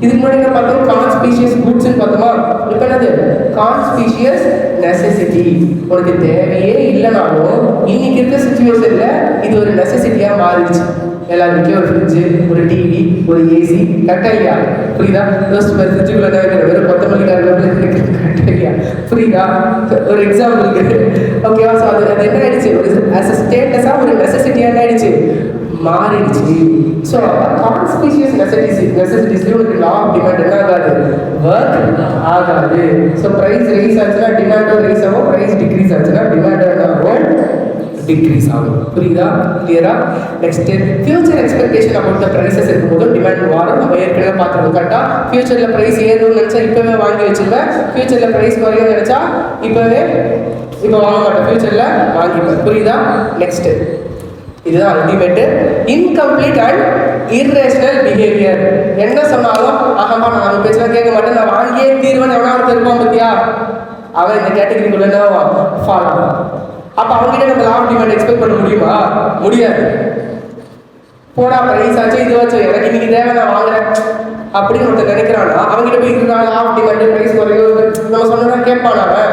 இதுக்கு முன்னாடி என்ன பார்த்தோம், கான்ஸ்பீஷியஸ் குட்ஸ்ன்னு பார்த்தோமா. இப்போ என்னது, கான்ஸ்பீஷியஸ் நெசசிட்டி. உனக்கு தேவையே இல்லைனாலும் இன்னைக்கு இருக்க சுச்சுவேஷன்ல இது ஒரு நெசசிட்டியா மாறிடுச்சு. எல்லாரும் வீட்லயும் ஒரு ஃப்ரிட்ஜு, ஒரு டிவி, ஒரு ஏசி, கரெக்டா இல்லையா? புரியுதா? ஃப்ரிட்ஜுக்குள்ள வெறும் கொத்தமல்லி கரெக்டா இல்லையா? புரியுதா? ஒரு எக்ஸாம்பிளுக்கு. ஓகேவா? ஸோ அது என்ன ஆயிடுச்சு, ஒரு ஆஸ் அ ஸ்டேட்டஸா ஒரு நெசசிட்டியா என்ன ஆயிடுச்சு, மாறிடுச்சு. ஸோ கான்ஸ்பீஷியஸ் நெசசிட்டிஸ்ல உனக்கு லா ஆஃப் டிமாண்ட் என்ன ஆகாது, ஒர்க் ஆகாது. ஸோ ப்ரைஸ் ரைஸ் ஆச்சுன்னா டிமாண்டும் ரைஸ் ஆகும், ப்ரைஸ் டிக்ரீஸ் ஆச்சுன்னா டிமாண்ட் என்ன ஆகும், டிக்ரீஸ் ஆகும். புரியுதா? கிளியரா? Next future expectation about the prices இருக்கும்போது டிமாண்ட் மாறும். நம்ம ஏற்கனவே பார்த்துருக்கோம். கரெக்டாக ஃபியூச்சர்ல ப்ரைஸ் ஏறும்னு நினச்சா இப்போவே வாங்கி வச்சிருவேன். ஃபியூச்சர்ல ப்ரைஸ் குறையும்னு நினச்சா இப்போ வாங்க மாட்டேன், ஃபியூச்சர்ல வாங்கிப்பேன். புரியுதா? நெக்ஸ்ட் இதுதான் ultimate incomplete and irrational behaviour. என்ன சொன்னாலும் ஆகமா நான் அவங்க பேச்செல்லாம் கேட்க மாட்டேன், நான் வாங்கியே தீர்வேன் எவ்வளோ ஒருத்தர் இருப்பான் பார்த்தியா, அவன் இந்த கேட்டகரிக்குள்ள என்ன ஃபாலோ ஆகும். அப்போ அவங்ககிட்ட நம்ம லா ஆஃப் டிமாண்ட் எக்ஸ்பெக்ட் பண்ண முடியுமா? முடியாது. போடா ப்ரைஸ் ஆச்சு இதுவாச்சும் எனக்கு இன்னைக்கு தேவை நான் வாங்குறேன் அப்படின்னு ஒருத்தர் நினைக்கிறான்னா அவங்ககிட்ட போய் இருக்கிறாங்க லா ஆஃப் டிமாண்ட் ப்ரைஸ் குறையும் நம்ம சொன்னா கேட்பான், அவன்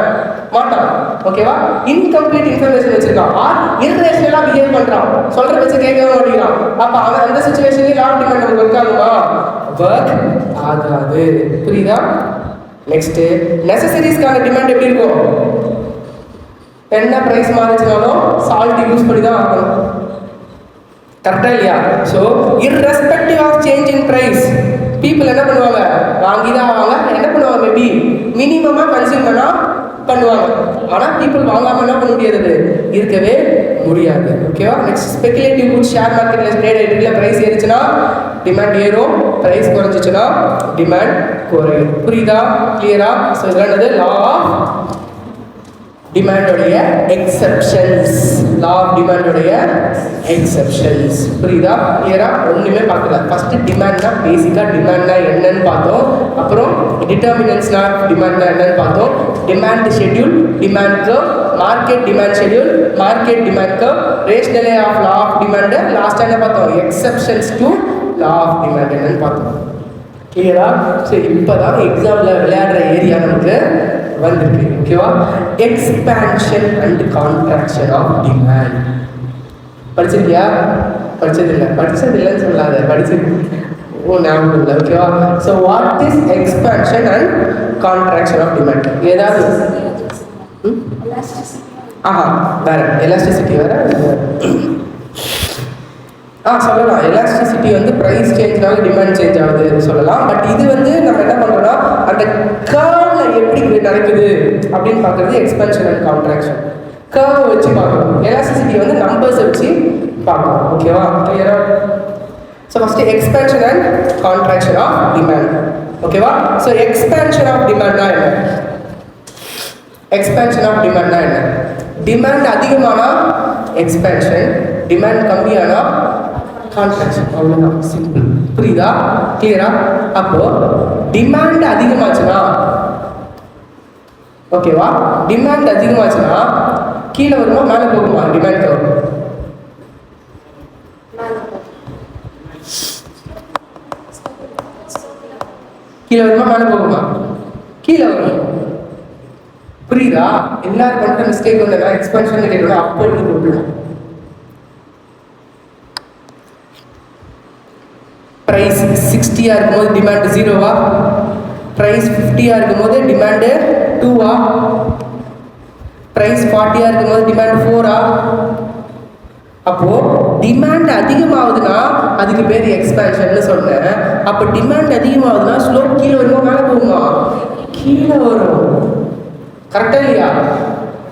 மாட்டான். ஓகேவா? இன்கம்ப்ளீட் இன்ஃபர்மேஷன் வச்சிருக்கான், இர்ரேஷனலா பிஹேவ் பண்றான், சொல்ற வச்சு கேட்கவே மாட்டேங்கிறான். அப்ப அவன் அந்த சிச்சுவேஷன்ல லா ஆஃப் டிமாண்ட் நமக்கு ஒர்க் ஆகுமா? ஒர்க் ஆகாது. புரியுதா? நெக்ஸ்ட் நெசசரிஸ்க்கான டிமாண்ட் எப்படி இருக்கும்? என்ன பிரைஸ் மாறிச்சுனாலும் சால்ட் யூஸ் பண்ணி தான் ஆகணும். கரெக்டா இல்லையா? So irrespective of change in price people என்ன பண்ணுவாங்க, வாங்கி தான் ஆவாங்க. என்ன பண்ணுவாங்க, மேபி மினிமமா கன்சியூம் பண்ணா பண்ணுவாங்க. ஆனால் பீப்புள் வாங்காம என்ன பண்ண முடியாது, இருக்கவே முடியாது. ஓகேவா? நெக்ஸ்ட் ஸ்பெகுலேட்டிவ் குட்ஸ் ஷேர் மார்க்கெட்ல ட்ரேட் ஆகிட்டு பிரைஸ் ஏறிச்சுன்னா டிமாண்ட் ஏறும், பிரைஸ் குறைஞ்சிச்சுன்னா டிமாண்ட் குறையும். புரியுதா? கிளியரா? ஸோ இதெல்லாம் என்னது, லா ஆஃப் டிமாண்டோடைய எக்ஸெப்ஷன்ஸ். லா ஆஃப் டிமாண்டோடைய எக்ஸெப்ஷன்ஸ். புரியுதா? கிளியரா? ஒன்றுமே பார்க்கல. ஃபர்ஸ்ட் டிமாண்ட்னா பேசிக்காக டிமாண்ட்னா என்னன்னு பார்த்தோம். அப்புறம் டிட்டர்மினன்ட்ஸ்னா டிமாண்ட்னா என்னன்னு பார்த்தோம். Demand schedule, demand curve, market demand schedule, market demand curve, rationale of law of demand. Last என்ன பார்த்தோம், exceptions to law of demand என்னன்னு பார்த்தோம். கிளியரா? ஸோ இப்போதான் எக்ஸாமில் விளையாடுற ஏரியா நமக்கு வந்திருக்கு. ஓகேவா? Expansion and contraction of demand. படிச்சிருக்கியா? படிச்சதில்லைன்னு சொல்லாத, படிச்சிருக்கு. ஞாபகம் இல்லை. ஓகேவா? So what is expansion and contraction of demand? ஏதாவது வேற எலாஸ்டிசிட்டி வேற சொல்லலாம். எலாஸ்டிசிட்டி வந்து ப்ரைஸ் சேஞ்ச்னால டிமாண்ட் சேஞ்ச் ஆகுது சொல்லலாம். பட் இது வந்து நம்ம என்ன பண்ணுறோம்னா அந்த கர்வ்ல எப்படி நடக்குது அப்படின்னு பார்க்குறது எக்ஸ்பென்ஷன் அண்ட் கான்ட்ராக்ஷன். கர்வ் வச்சு பார்க்கணும். எலாஸ்டிசிட்டி வந்து நம்பர்ஸ் வச்சு பார்க்கணும். ஓகேவா? கிளியரா? So first expansion and contraction of demand. ஓகேவா? ஸோ எக்ஸ்பேன்ஷன் ஆஃப் டிமாண்ட்னா என்ன? எக்ஸ்பேன்ஷன் ஆஃப் டிமாண்ட்னா என்ன? டிமாண்ட் அதிகமானா எக்ஸ்பேன்ஷன், டிமாண்ட் கம்மியானா கான்ட்ராக்ஷன். அவ்வளோதான், சிம்பிள். புரியுதா? கிளியரா? அப்போ டிமாண்ட் அதிகமாச்சுன்னா, ஓகேவா, டிமாண்ட் அதிகமாச்சுன்னா கீழே வருமா மேலே போகுமா? டிமாண்ட் வரும். கீழே வருமா மேலே போகுமா? கீழே வரும். புரியுதா? எல்லாரும் பண்ற மிஸ்டேக் வந்து எக்ஸ்பென்ஷன் கேட்டோம் அப்போ போட்டுடும். பிரைஸ் 60 இருக்கும்போது டிமாண்ட் 0வா? பிரைஸ் 50 இருக்கும்போது டிமாண்ட் 2வா? பிரைஸ் 40 இருக்கும்போது டிமாண்ட் 4ஆ? அப்போ டிமாண்ட் அதிகமாகுதுன்னா அதுக்கு பேர் எக்ஸ்பேன்ஷன் சொன்னேன். அப்போ டிமாண்ட் அதிகமாகுதுன்னா ஸ்லோப் கீழே வருமா மேலே போகுமா? கீழே வரும். கரெக்டா இல்லையா?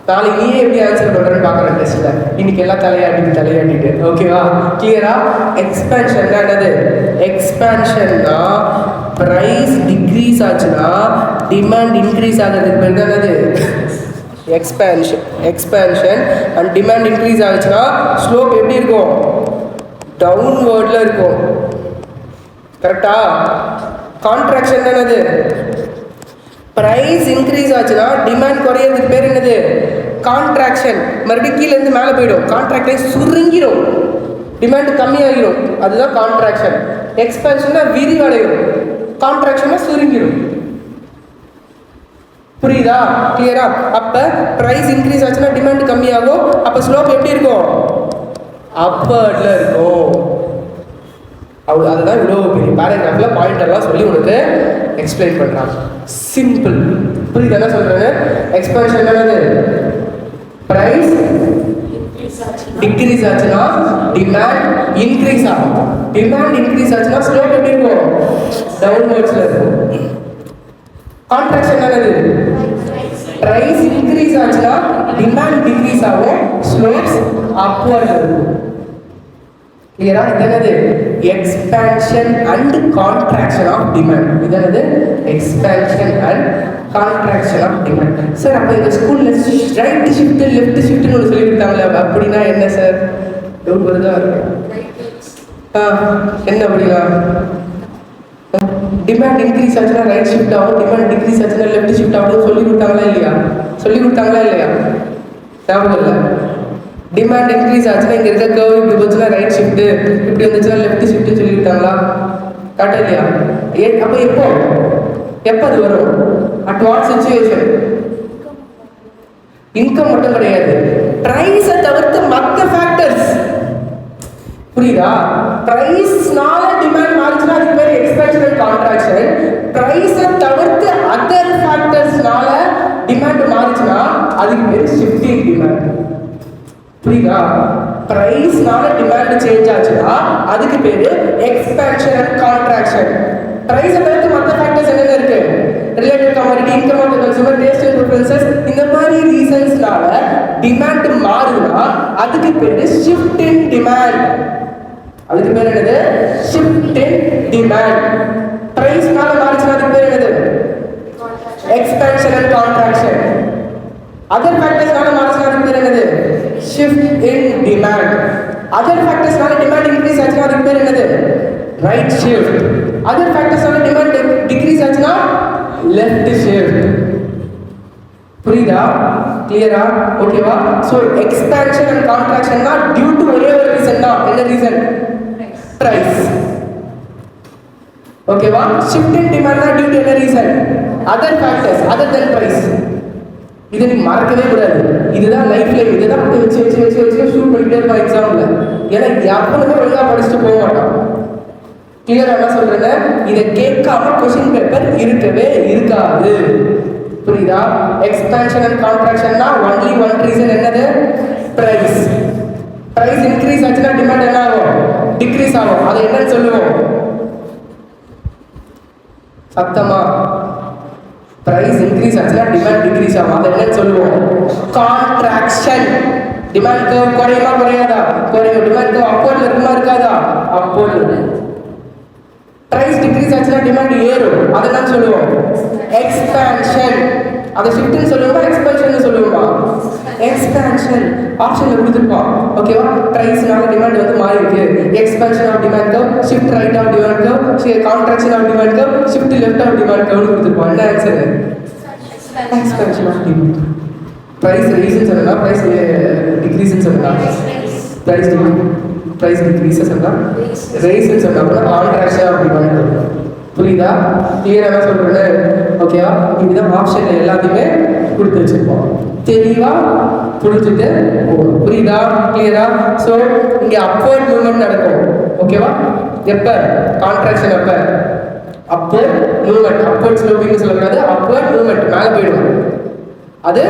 நாளைக்கு நீயே எப்படி ஆன்சர் பண்றேன்னு பார்க்குறேன் டெஸ்ட்ல. இன்னைக்கு எல்லாம் தலையாட்டிட்டு. ஓகேவா? கிளியரா? எக்ஸ்பேன்ஷன் என்னது? எக்ஸ்பேன்ஷன்னா பிரைஸ் டிக்ரீஸ் ஆச்சுன்னா டிமாண்ட் இன்க்ரீஸ் ஆகிறதுக்கு பேர் தான் என்னது? Expansion. Expansion and demand increase ஆச்சுன்னா ஸ்லோப் எப்படி இருக்கும்? டவுன்வர்ட்ல இருக்கும். கரெக்டா? கான்ட்ராக்ஷன் என்னது? பிரைஸ் இன்க்ரீஸ் ஆச்சுன்னா டிமாண்ட் குறையிறதுக்கு பேர் என்னது? கான்ட்ராக்ஷன். மறுபடியும் கீழே இருந்து மேலே போயிடும். கான்ட்ராக்டை சுருங்கிடும், டிமாண்ட் கம்மியாகிடும். அதுதான் கான்ட்ராக்ஷன். எக்ஸ்பேன்ஷன்னா விரிவடையும், கான்ட்ராக்ஷன்னா சுருங்கிடும். புரியுதா? கிளியரா? அப்ப பிரைஸ் இன்க்ரீஸ் ஆச்சுன்னா டிமாண்ட் கம்மியாகும். அப்ப ஸ்லோப் எப்படி இருக்கும்? அப்பர்ட்ல இருக்கும். அதுதான் இவ்வளோ பெரிய பேராகிராஃபில் பாயிண்ட் எல்லாம் சொல்லி உனக்கு எக்ஸ்பிளைன் பண்ணுறாங்க. சிம்பிள். புரியுது என்ன சொல்கிறேன்னு? எக்ஸ்பேன்ஷன் என்னது? ப்ரைஸ் டிக்ரீஸ் ஆச்சுன்னா டிமாண்ட் இன்க்ரீஸ் ஆகும். டிமாண்ட் இன்க்ரீஸ் ஆச்சுன்னா ஸ்லோப் எப்படி இருக்கும்? டவுன்வர்ட்ஸில் இருக்கும். கான்ட்ராக்ஷன் என்னது? ப்ரைஸ் இன்க்ரீஸ் ஆச்சுன்னா டிமாண்ட் டிக்ரீஸ் ஆகும், ஸ்லோப்ஸ் அப்வர்ட் இருக்கும். கிளியரா? இதனது expansion and contraction of demand. இதனது expansion and contraction of demand. Sir அப்போ இந்த ஸ்கூல்ல ரைட் ஷிஃப்ட் லெஃப்ட் ஷிஃப்ட்னு ஒன்று சொல்லி கொடுத்தாங்களே, அப்படின்னா என்ன சார்? டவுட் வருதா? என்ன அப்படின்னா டிமாண்ட் இன்க்ரீஸ் ஆச்சுன்னா ரைட் ஷிஃப்ட் ஆகும், டிமாண்ட் டிக்ரீஸ் ஆச்சுன்னா லெஃப்ட் ஷிஃப்ட் ஆகும் சொல்லி கொடுத்தாங்களா இல்லையா? சொல்லி கொடுத்தாங்களா இல்லையா? ஞாபகம் இல்லை. டிமாண்ட் இன்க்ரீஸ் ஆச்சுன்னா இங்கே இருக்க கர்வ் இப்படி போச்சுன்னா ரைட் ஷிஃப்ட், இப்படி வந்துச்சுன்னா லெஃப்ட் ஷிஃப்ட் சொல்லி விட்டாங்களா? கரெக்டா இல்லையா? அப்போ எப்போ அது வரும்? At what situation? இன்கம் மட்டும் கிடையாது, பிரைஸை தவிர்த்து மற்ற ஃபேக்டர்ஸ். புரியுதா? பிரைஸ்னால டிமாண்ட் மாறிச்சுன்னா அதுக்கு பேர் எக்ஸ்பேன்ஷன் அண்ட் கான்ட்ராக்ஷன். பிரைஸை தவிர்த்து அதர் ஃபேக்டர்ஸ்னால டிமாண்ட் மாறிச்சுன்னா அதுக்கு பேர் ஷிஃப்டிங் டிமாண்ட். புரியுதா? பிரைஸ்னால டிமாண்ட் சேஞ்ச் ஆச்சுன்னா அதுக்கு பேரு எக்ஸ்பேன்ஷன் அண்ட் கான்ட்ராக்ஷன். பிரைஸை தவிர்த்து மற்ற ஃபேக்டர்ஸ் என்னென்ன இருக்கு? Related commodity, income of the consumer, taste and preferences, இந்த மாதிரி ரீசன்ஸ்னால டிமாண்ட் மாறுனா அதுக்கு பேரு ஷிஃப்ட் இன் டிமாண்ட். அதுக்கு பேர் என்னது? Shift in demand. பிரைஸ்னால மாறிச்சுன்னா அதுக்கு பேர் என்னது? Expansion and contraction. அதர் ஃபேக்டர்ஸ்னால மாறிச்சுன்னா அதுக்கு பேர் என்னது? Shift in demand. அதர் ஃபேக்டர்ஸ்னால டிமாண்ட் இன்க்ரீஸ் ஆச்சுன்னா அதுக்கு பேர் என்னது? Right shift. அதர் ஃபேக்டர்ஸ்னால டிமாண்ட் டிக்ரீஸ் ஆச்சுன்னா லெஃப்ட் ஷிஃப்ட். புரியுதா? கிளியரா? ஓகேவா? ஸோ எக்ஸ்பேன்ஷன் அண்ட் கான்ட்ராக்ஷன்னா டியூ டு ஒரே ஒரு ரீசன் தான். என்ன ரீசன்? பிரைஸ். ஓகேவா? ஷிஃப்ட் இன் டிமாண்ட்னா டியூ டு என்ன reason? Other factors other than price. இதை நீ மறக்கவே கூடாது. இதுதான் லைஃப் லைன். இதுதான் வச்சு வச்சு வச்சு வச்சு ஷூட் பண்ணிட்டே இருப்பான் எக்ஸாம்ல. ஏன்னா எப்பவுமே ஒழுங்கா படிச்சுட்டு போக மாட்டான். கிளியரா என்ன சொல்றேன்? இதை கேட்காம கொஸ்டின் பேப்பர் இருக்கவே இருக்காது. புரியுதா? எக்ஸ்பேன்ஷன் அண்ட் கான்ட்ராக்ஷன்னா ஒன்லி ஒன் ரீசன். என்னது? பிரைஸ். பிரைஸ் இன்க்ரீஸ் ஆச்சுன்னா டிமாண்ட் என்ன ஆகும்? டிக்ரீஸ் ஆகும். அதை என்னன்னு சொல்லுவோம்? சத்தமா பிரைஸ் இன்க்ரீஸ் ஆச்சுன்னா டிமாண்ட் டிக்ரீஸ் ஆகும். அதை என்னன்னு சொல்லுவோம்? கான்ட்ராக்ஷன். டிமாண்ட் கர்வ் குறையுமா குறையாதா? குறையும். டிமாண்ட் கர்வ் அப்வர்ட்ல இருக்குமா இருக்காதா? அப்வர்ட்ல. பிரைஸ் டிக்ரீஸ் ஆச்சுன்னா டிமாண்ட் ஏறும். அதை என்ன சொல்லுவோம்? எக்ஸ்பான்ஷன். அதை ஷிஃப்ட்னு சொல்லுவோமா எக்ஸ்பான்ஷன் சொல்லுவோமா? எக்ஸ்பான்ஷன். ஆப்ஷன்ல கொடுத்துருப்போம். ஓகேவா? பிரைஸ்னால டிமாண்ட் வந்து மாறி இருக்கு. Expansion of demand curve, shift right of demand curve, contraction of demand curve, shift left of demand கர்வ்னு கொடுத்துருப்போம். என்ன answer? Expansion of demand. Price rise சொல்லனா பிரைஸ் டிக்ரீஸ் சொல்லனா பிரைஸ் டிக்ரீஸ் சொல்லனா ரைஸ் சொல்லனா கான்ட்ராக்ஷன் ஆஃப் டிமாண்ட். புரியுதா? கிளியரா சொல்றேன். ஓகேவா? இதுதான் ஆப்ஷன்ல எல்லாத்தையுமே கொடுத்து வச்சிருப்போம். தெளிவா புரிஞ்சுட்டு போகணும். புரியுதா? கிளியரா? ஸோ இங்க அப்வர்ட் மூவ்மெண்ட் நடக்கும். ஓகேவா? எப்ப கான்ட்ராக்ஷன்? எப்ப அப்வர்ட் மூவ்மெண்ட். அப்வர்ட் ஸ்லோப்பிங் சொல்லக்கூடாது. அப்வர்ட் மூவ்மெண்ட் மேலே போயிடும். அது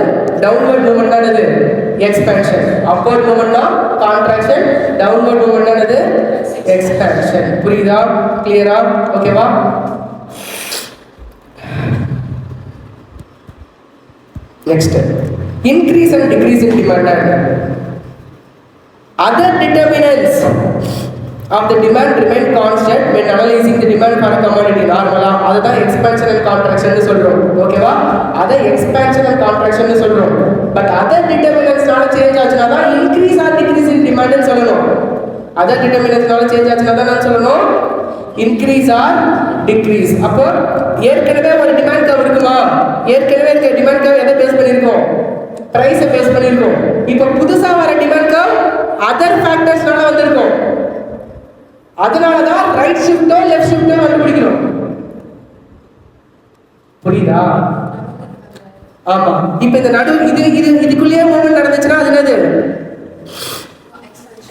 டவுன்வர்ட் மூவ்மெண்ட் தான். இது எக்ஸ்பான்ஷன். அப்வர்ட் மூவ்மெண்ட்னா கான்ட்ராக்ஷன், டவுன்வர்ட் மூவ்மெண்ட் தான் இது எக்ஸ்பான்ஷன். புரியுதா? கிளியரா? ஓகேவா? Next increase and decrease in demand and other determinants of the demand remain constant when analyzing the demand for a commodity. நார்மலா அதுதான் expansion and contraction னு சொல்றோம். ஓகேவா? அத expansion and contraction னு சொல்றோம். பட் other determinants நால சேஞ்ச் ஆச்சுனா தான் increase or decrease in demand னு சொல்லணும். other determinants நால சேஞ்ச் ஆச்சுனா தான் நான் சொல்லணும் increase or decrease. அப்போ ஏற்கனவே ஒரு டிமாண்ட் கர்வ் இருக்குமா? ஏற்கனவே இருக்க டிமாண்ட் கர்வ் எதை பேஸ் பண்ணிருக்கோம்? பிரைஸ் பேஸ் பண்ணிருக்கோம். இப்போ புதுசா வர டிமாண்ட் கர்வ் அதர் ஃபேக்டர்ஸ்னால வந்திருக்கும். அதனால தான் ரைட் ஷிஃப்ட்டோ லெஃப்ட் ஷிஃப்ட்டோ கண்டுபிடிக்கிறோம். புரியுதா? ஆமா. இப்போ இந்த நடு இதுக்குள்ளேயே மூவ்மெண்ட் நடந்துச்சுன்னா அது என்னது?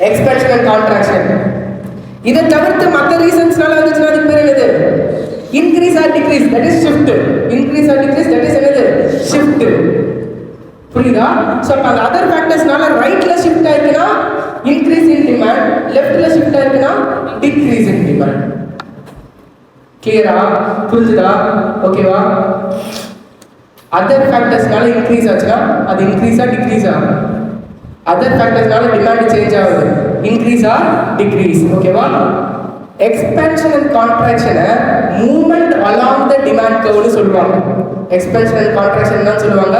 Expansion and contraction. இதை தவிர்த்து மற்ற ரீசன்ஸ்னால வந்துச்சுன்னா அதுக்கு பேர் என்னது? Increase or decrease, that is shift. Increase or decrease, that is என்னது? ஷிஃப்ட். புரியுதா? சோ அந்த அதர் ஃபேக்டர்ஸ்னால ரைட்ல ஷிஃப்ட் ஆயிருக்குனா இன்க்ரீஸ் இன் டிமாண்ட், லெஃப்ட்ல ஷிஃப்ட் ஆயிருக்குனா டிக்ரீஸ் இன் டிமாண்ட். கிளியரா? புரியுதா? ஓகேவா? அதர் ஃபேக்டர்ஸ்னால இன்க்ரீஸ் ஆச்சுனா அது இன்க்ரீஸா டிக்ரீஸா? அதர் ஃபேக்டர்ஸ்னால டிமாண்ட் சேஞ்ச் ஆகுது. இன்க்ரீஸா டிக்ரீஸ்? ஓகேவா? எக்ஸ்பான்ஷன் அண்ட் கான்ட்ராக்ஷனை மூவ்மெண்ட் அலாங் த டிமாண்ட் கர்வ்னு சொல்லுவாங்க. எக்ஸ்பான்ஷன் அண்ட் கான்ட்ராக்ஷன் தான் சொல்லுவாங்க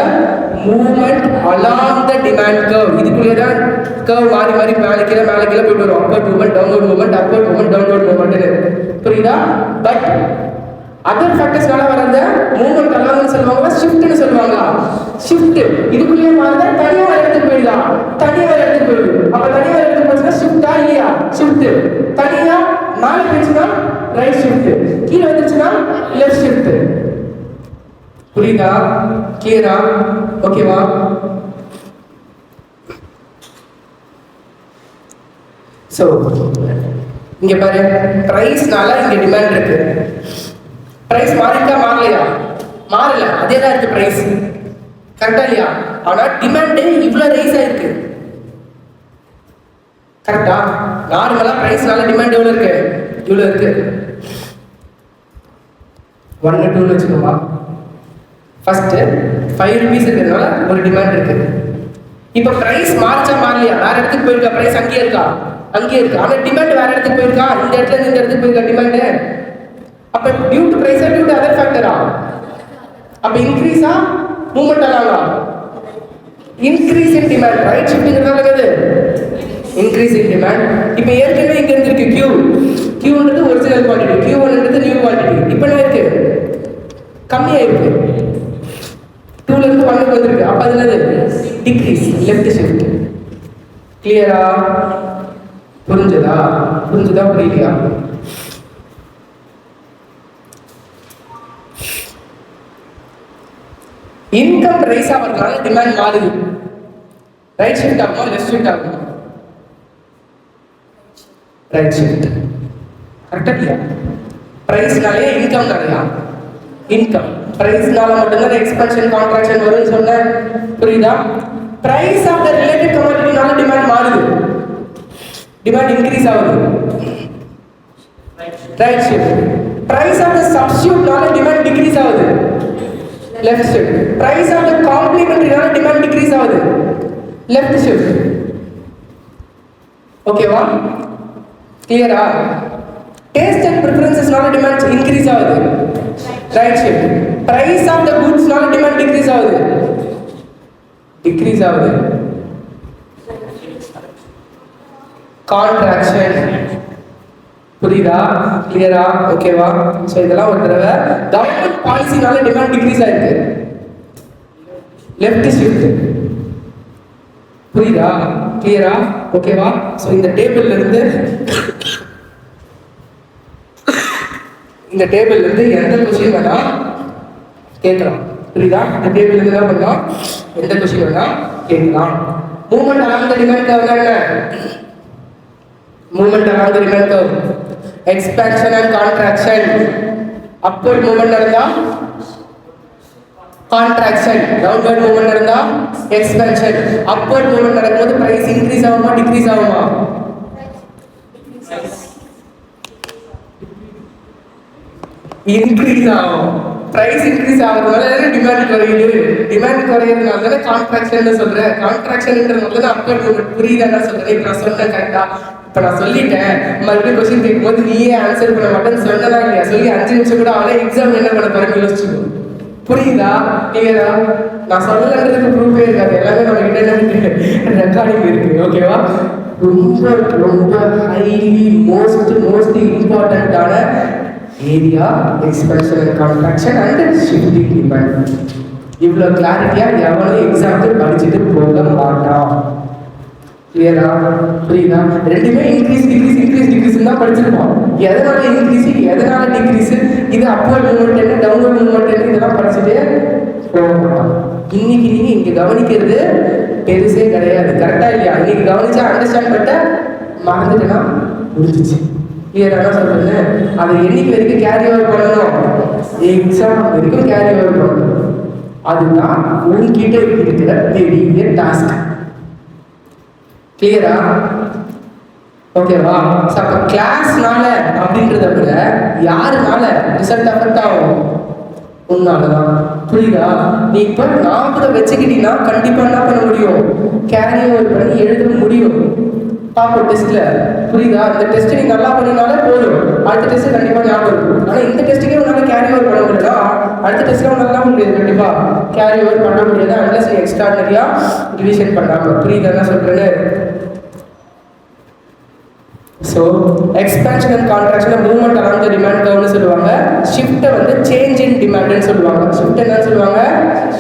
movement along the demand curve. இதுக்குள்ளே தான் கர்வ் மாறி மாறி மேலே கீழே போயிட்டு வரும். Upward movement, downward movement, upward movement, downward மூவ்மெண்ட்னு. புரியுதா? பட் அதர் ஃபேக்டர்ஸ்னால வரத மூவ்மெண்ட் அலாங்னு சொல்லுவாங்களா ஷிஃப்ட்னு சொல்லுவாங்களா? ஷிஃப்ட். இதுக்குள்ளே மாறத தனியா ஒரு இடத்துக்கு போயிடலாம். தனியா ஒரு இடத்துக்கு போயிடுது. அப்ப தனியா ஒரு இடத்துக்கு போச்சுன்னா ஷிஃப்டா இல்லையா? ஷிஃப்ட். தனியா மேலே போயிடுச்சுன்னா ரைட் ஷிஃப்ட், கீழே வந்துச்சுன்னா லெஃப்ட் ஷிஃப்ட். புரியுதா? கிளியரா? ஓகேவா? சோ இங்க பாரு, பிரைஸ்னால இங்க டிமாண்ட் இருக்கு. பிரைஸ் மாறிட்டா மாறலையா? மாறல, அதே தான் இருக்கு பிரைஸ். கரெக்டா இல்லையா? ஆனா டிமாண்ட் இவ்வளவு ரைஸ் ஆயிருக்கு. கரெக்டா? நார்மலா பிரைஸ்னால டிமாண்ட் எவ்வளவு இருக்கு? இவ்வளவு இருக்கு. 1 2 வச்சுக்கோமா. ஃபர்ஸ்ட் 5 ரூபீஸ் இருக்கிறதுனால ஒரு டிமாண்ட் இருக்கு. இப்போ பிரைஸ் மார்ச்சா மாறலையா? வேற இடத்துக்கு போயிருக்கா? பிரைஸ் அங்கேயே இருக்கா? அங்கேயே இருக்கு. ஆனா டிமாண்ட் வேற இடத்துக்கு போயிருக்கா? இந்த இடத்துல இருந்து இந்த இடத்துக்கு போயிருக்கா டிமாண்ட்? அப்ப டியூ டு பிரைஸா டியூ டு அதர் ஃபேக்டரா? அப்ப இன்க்ரீஸா மூவ்மெண்ட் ஆகலா? Increase in demand. ரைட் ஷிஃப்ட்ங்கிறதால என்னது? Increase in demand. இப்போ ஏற்கனவே இங்க இருக்கு Q. Qன்றது ஒரிஜினல் குவாண்டிட்டி, Q1ன்றது நியூ குவாண்டிட்டி. இப்போ என்ன இருக்கு? கம்மியா இருக்கு. 2 ல இருந்து 1 க்கு வந்திருக்கு. அப்ப அது என்னது? Decrease, left shift. கிளியரா? புரிஞ்சதா? புரியலையா? இன்கம் ரைஸ் ஆகிறதுனால டிமாண்ட் மாறுது. ரைட் ஷிஃப்ட் ஆகுமா லெஃப்ட் ஷிஃப்ட் ஆகுமா? Right shift. கரெக்டா இல்லையா? பிரைஸ்னாலே இன்கம் நிறையா. இன்கம் பிரைஸ்னால மட்டும்தான் எக்ஸ்பான்ஷன் கான்ட்ராக்ஷன் வரும்னு சொன்னேன். புரியுதா? பிரைஸ் ஆஃப் த ரிலேட்டட் கமாடிட்டினால டிமாண்ட் மாறுது. டிமாண்ட் இன்க்ரீஸ் ஆகுது. Right shift. Price of the சப்ஸ்டிட்யூட்னால டிமாண்ட் டிக்ரீஸ் ஆகுது. Left shift. Price of the காம்ப்ளிமெண்டரினால டிமாண்ட் டிக்ரீஸ் ஆகுது, லெஃப்ட் ஷிஃப்ட். ஓகேவா? கிளியரா? டேஸ்ட் அண்ட் பிரெஃபரன்சஸ்னால டிமாண்ட் இன்க்ரீஸ் ஆகுது, right shift. Price of the குட்ஸ்னால டிமாண்ட் டிக்ரீஸ் ஆகுது, டிக்ரீஸ் ஆகுது, கான்ட்ராக்ஷன். புரியுதா? கிளியரா? ஓகேவா? சோ இதெல்லாம் ஒரு தடவை கவர்மெண்ட் பாலிசினால டிமாண்ட் டிக்ரீஸ் ஆயிருக்கு, லெஃப்ட் ஷிஃப்ட். புரியுதா? கிளியரா? ஓகேவா? சோ இந்த டேபிள்ல இருந்து எந்த கொஸ்டின் வேணா கேட்கலாம். புரியுதா? இந்த டேபிள்ல இருந்து என்ன பண்ணலாம், எந்த கொஸ்டின் வேணா கேட்கலாம். Movement along the demand curve என்ன? Movement along the demand curve, expansion and contraction. Upward movement நடந்தா கான்ட்ராக்ஷன், டவுன்வர்ட் மூவ்மெண்ட் நடந்தா எக்ஸ்பான்ஷன். அப்வர்ட் மூவ்மெண்ட் நடக்கும்போது பிரைஸ் இன்க்ரீஸ் ஆகுமா டிக்ரீஸ் ஆகுமா? இன்க்ரீஸ் ஆகும். பிரைஸ் இன்க்ரீஸ் ஆகுறதுனால டிமாண்ட் குறையுது, டிமாண்ட் குறையிறதுனால தானே கான்ட்ராக்ஷன் சொல்றேன். கான்ட்ராக்ஷன்ன்றதுனால தான் அப்வர்ட் மூவ்மெண்ட். புரியுதா சொல்றேன்? இப்ப நான் சொன்னேன் கரெக்டா? இப்ப நான் சொல்லிட்டேன், மறுபடியும் கொஸ்டின் கேட்கும்போது நீயே ஆன்சர் பண்ண மாட்டேன்னு சொன்னதா இல்லையா? சொல்லி 5 நிமிஷம் கூட அவளே எக்ஸாம் என்ன பண்ண போறேன்னு யோசிச்சுக்கோ. புரியுதா? கிளியரா? நான் சொல்லலன்றதுக்கு ப்ரூஃபே இருக்காது, எல்லாமே நம்ம கிட்ட ரெக்கார்டிங் இருக்கு. ஓகேவா? ரொம்ப ரொம்ப ஹைலி மோஸ்ட் இம்பார்ட்டன்டான area expansion and contraction and shifting demand. இவ்வளோ கிளாரிட்டியா எவனும் எக்ஸாம்பிள் படிச்சுட்டு போக மாட்டான். கிளியரா? புரியுதா? ரெண்டுமே இன்க்ரீஸ் டிக்ரீஸ் தான் படிச்சிருப்போம். எதனால இன்க்ரீஸ் எதனால டிக்ரீஸ், இது அப்வர்ட் மூவ்மெண்ட் என்ன டவுன்வர்ட் மூவ்மெண்ட் என்ன, இதெல்லாம் படிச்சுட்டு போக மாட்டான். இன்னைக்கு நீங்க இங்க கவனிக்கிறது பெருசே கிடையாது. கரெக்டா இல்லையா? இன்னைக்கு கவனிச்சா அண்டர்ஸ்டாண்ட் பண்ண மறந்துட்டேன்னா முடிஞ்சிச்சு. கிளியரா சொல்றது? அதை என்னைக்கு வரைக்கும் கேரி ஓவர் பண்ணணும், எக்ஸாம் வரைக்கும் கேரி ஓவர் பண்ணணும். அதுதான் உன்கிட்ட இருக்கிற பெரிய டாஸ்க். கிளியரா? ஓகேவா? அப்ப கிளாஸ்னால அப்படின்றத விட யாருனால ரிசல்ட் அஃபெக்ட் ஆகும்? உன்னாலதான். புரியுதா? நீ இப்ப ஞாபகம் வச்சுக்கிட்டீங்கன்னா கண்டிப்பா என்ன பண்ண முடியும், கேரி ஓவர் பண்ணி எழுத முடியும் பாப்போம் டெஸ்ட்ல. புரியுதா? இந்த டெஸ்ட் நீ நல்லா பண்ணினாலே போதும், அடுத்த டெஸ்ட் கண்டிப்பா ஞாபகம் இருக்கும். ஆனா இந்த டெஸ்ட்டுக்கே உன்னால கேரி ஓவர் பண்ண முடியல, அடுத்த டெஸ்ட்ல உன்னால முடியாது, கண்டிப்பா கேரி ஓவர் பண்ண முடியாது அன்லஸ் நீ எக்ஸ்ட்ராடனரியா ரிவிஷன் பண்ணாம. புரியுதா என்ன சொல்றேன்னு? So expansion and contraction movement along the demand கர்வ்னு சொல்லுவாங்க. ஷிஃப்ட்டை வந்து சேஞ்ச் இன் டிமாண்ட்னு சொல்லுவாங்க. ஷிஃப்ட் என்ன சொல்லுவாங்க?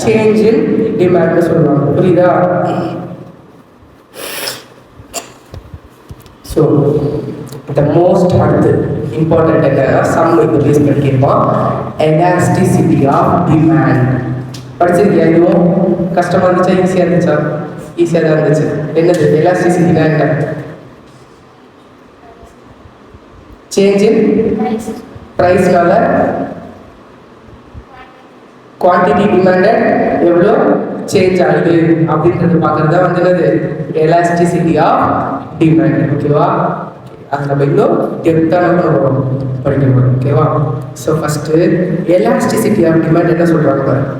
சேஞ்ச் இன் டிமாண்ட்னு சொல்லுவாங்க. புரியுதா? ஸோ த மோஸ்ட் அடுத்து இம்பார்ட்டன்ட் என்னன்னா சம் இது பேஸ் பண்ணி கேட்பான், எலாஸ்டிசிட்டி ஆஃப் டிமாண்ட். படிச்சிருக்கியா? இதுவும் கஷ்டமா இருந்துச்சா ஈஸியாக இருந்துச்சா? ஈஸியாக தான் இருந்துச்சு. என்னது எலாஸ்டிசிட்டினா என்ன? சேஞ்ச் இன் ப்ரைஸ்னால குவான்டிட்டி டிமாண்டட் எவ்வளோ சேஞ்ச் ஆகுது அப்படின்றது பார்க்கறது தான் வந்து என்னது எலாஸ்டிசிட்டி ஆஃப் டிமாண்ட். ஓகேவா? அது நம்ம இன்னும் டெப்த்தாக நம்ம படிக்க போகிறோம். ஓகேவா? So first elasticity of demand என்ன சொல்கிறாங்க பாருங்க.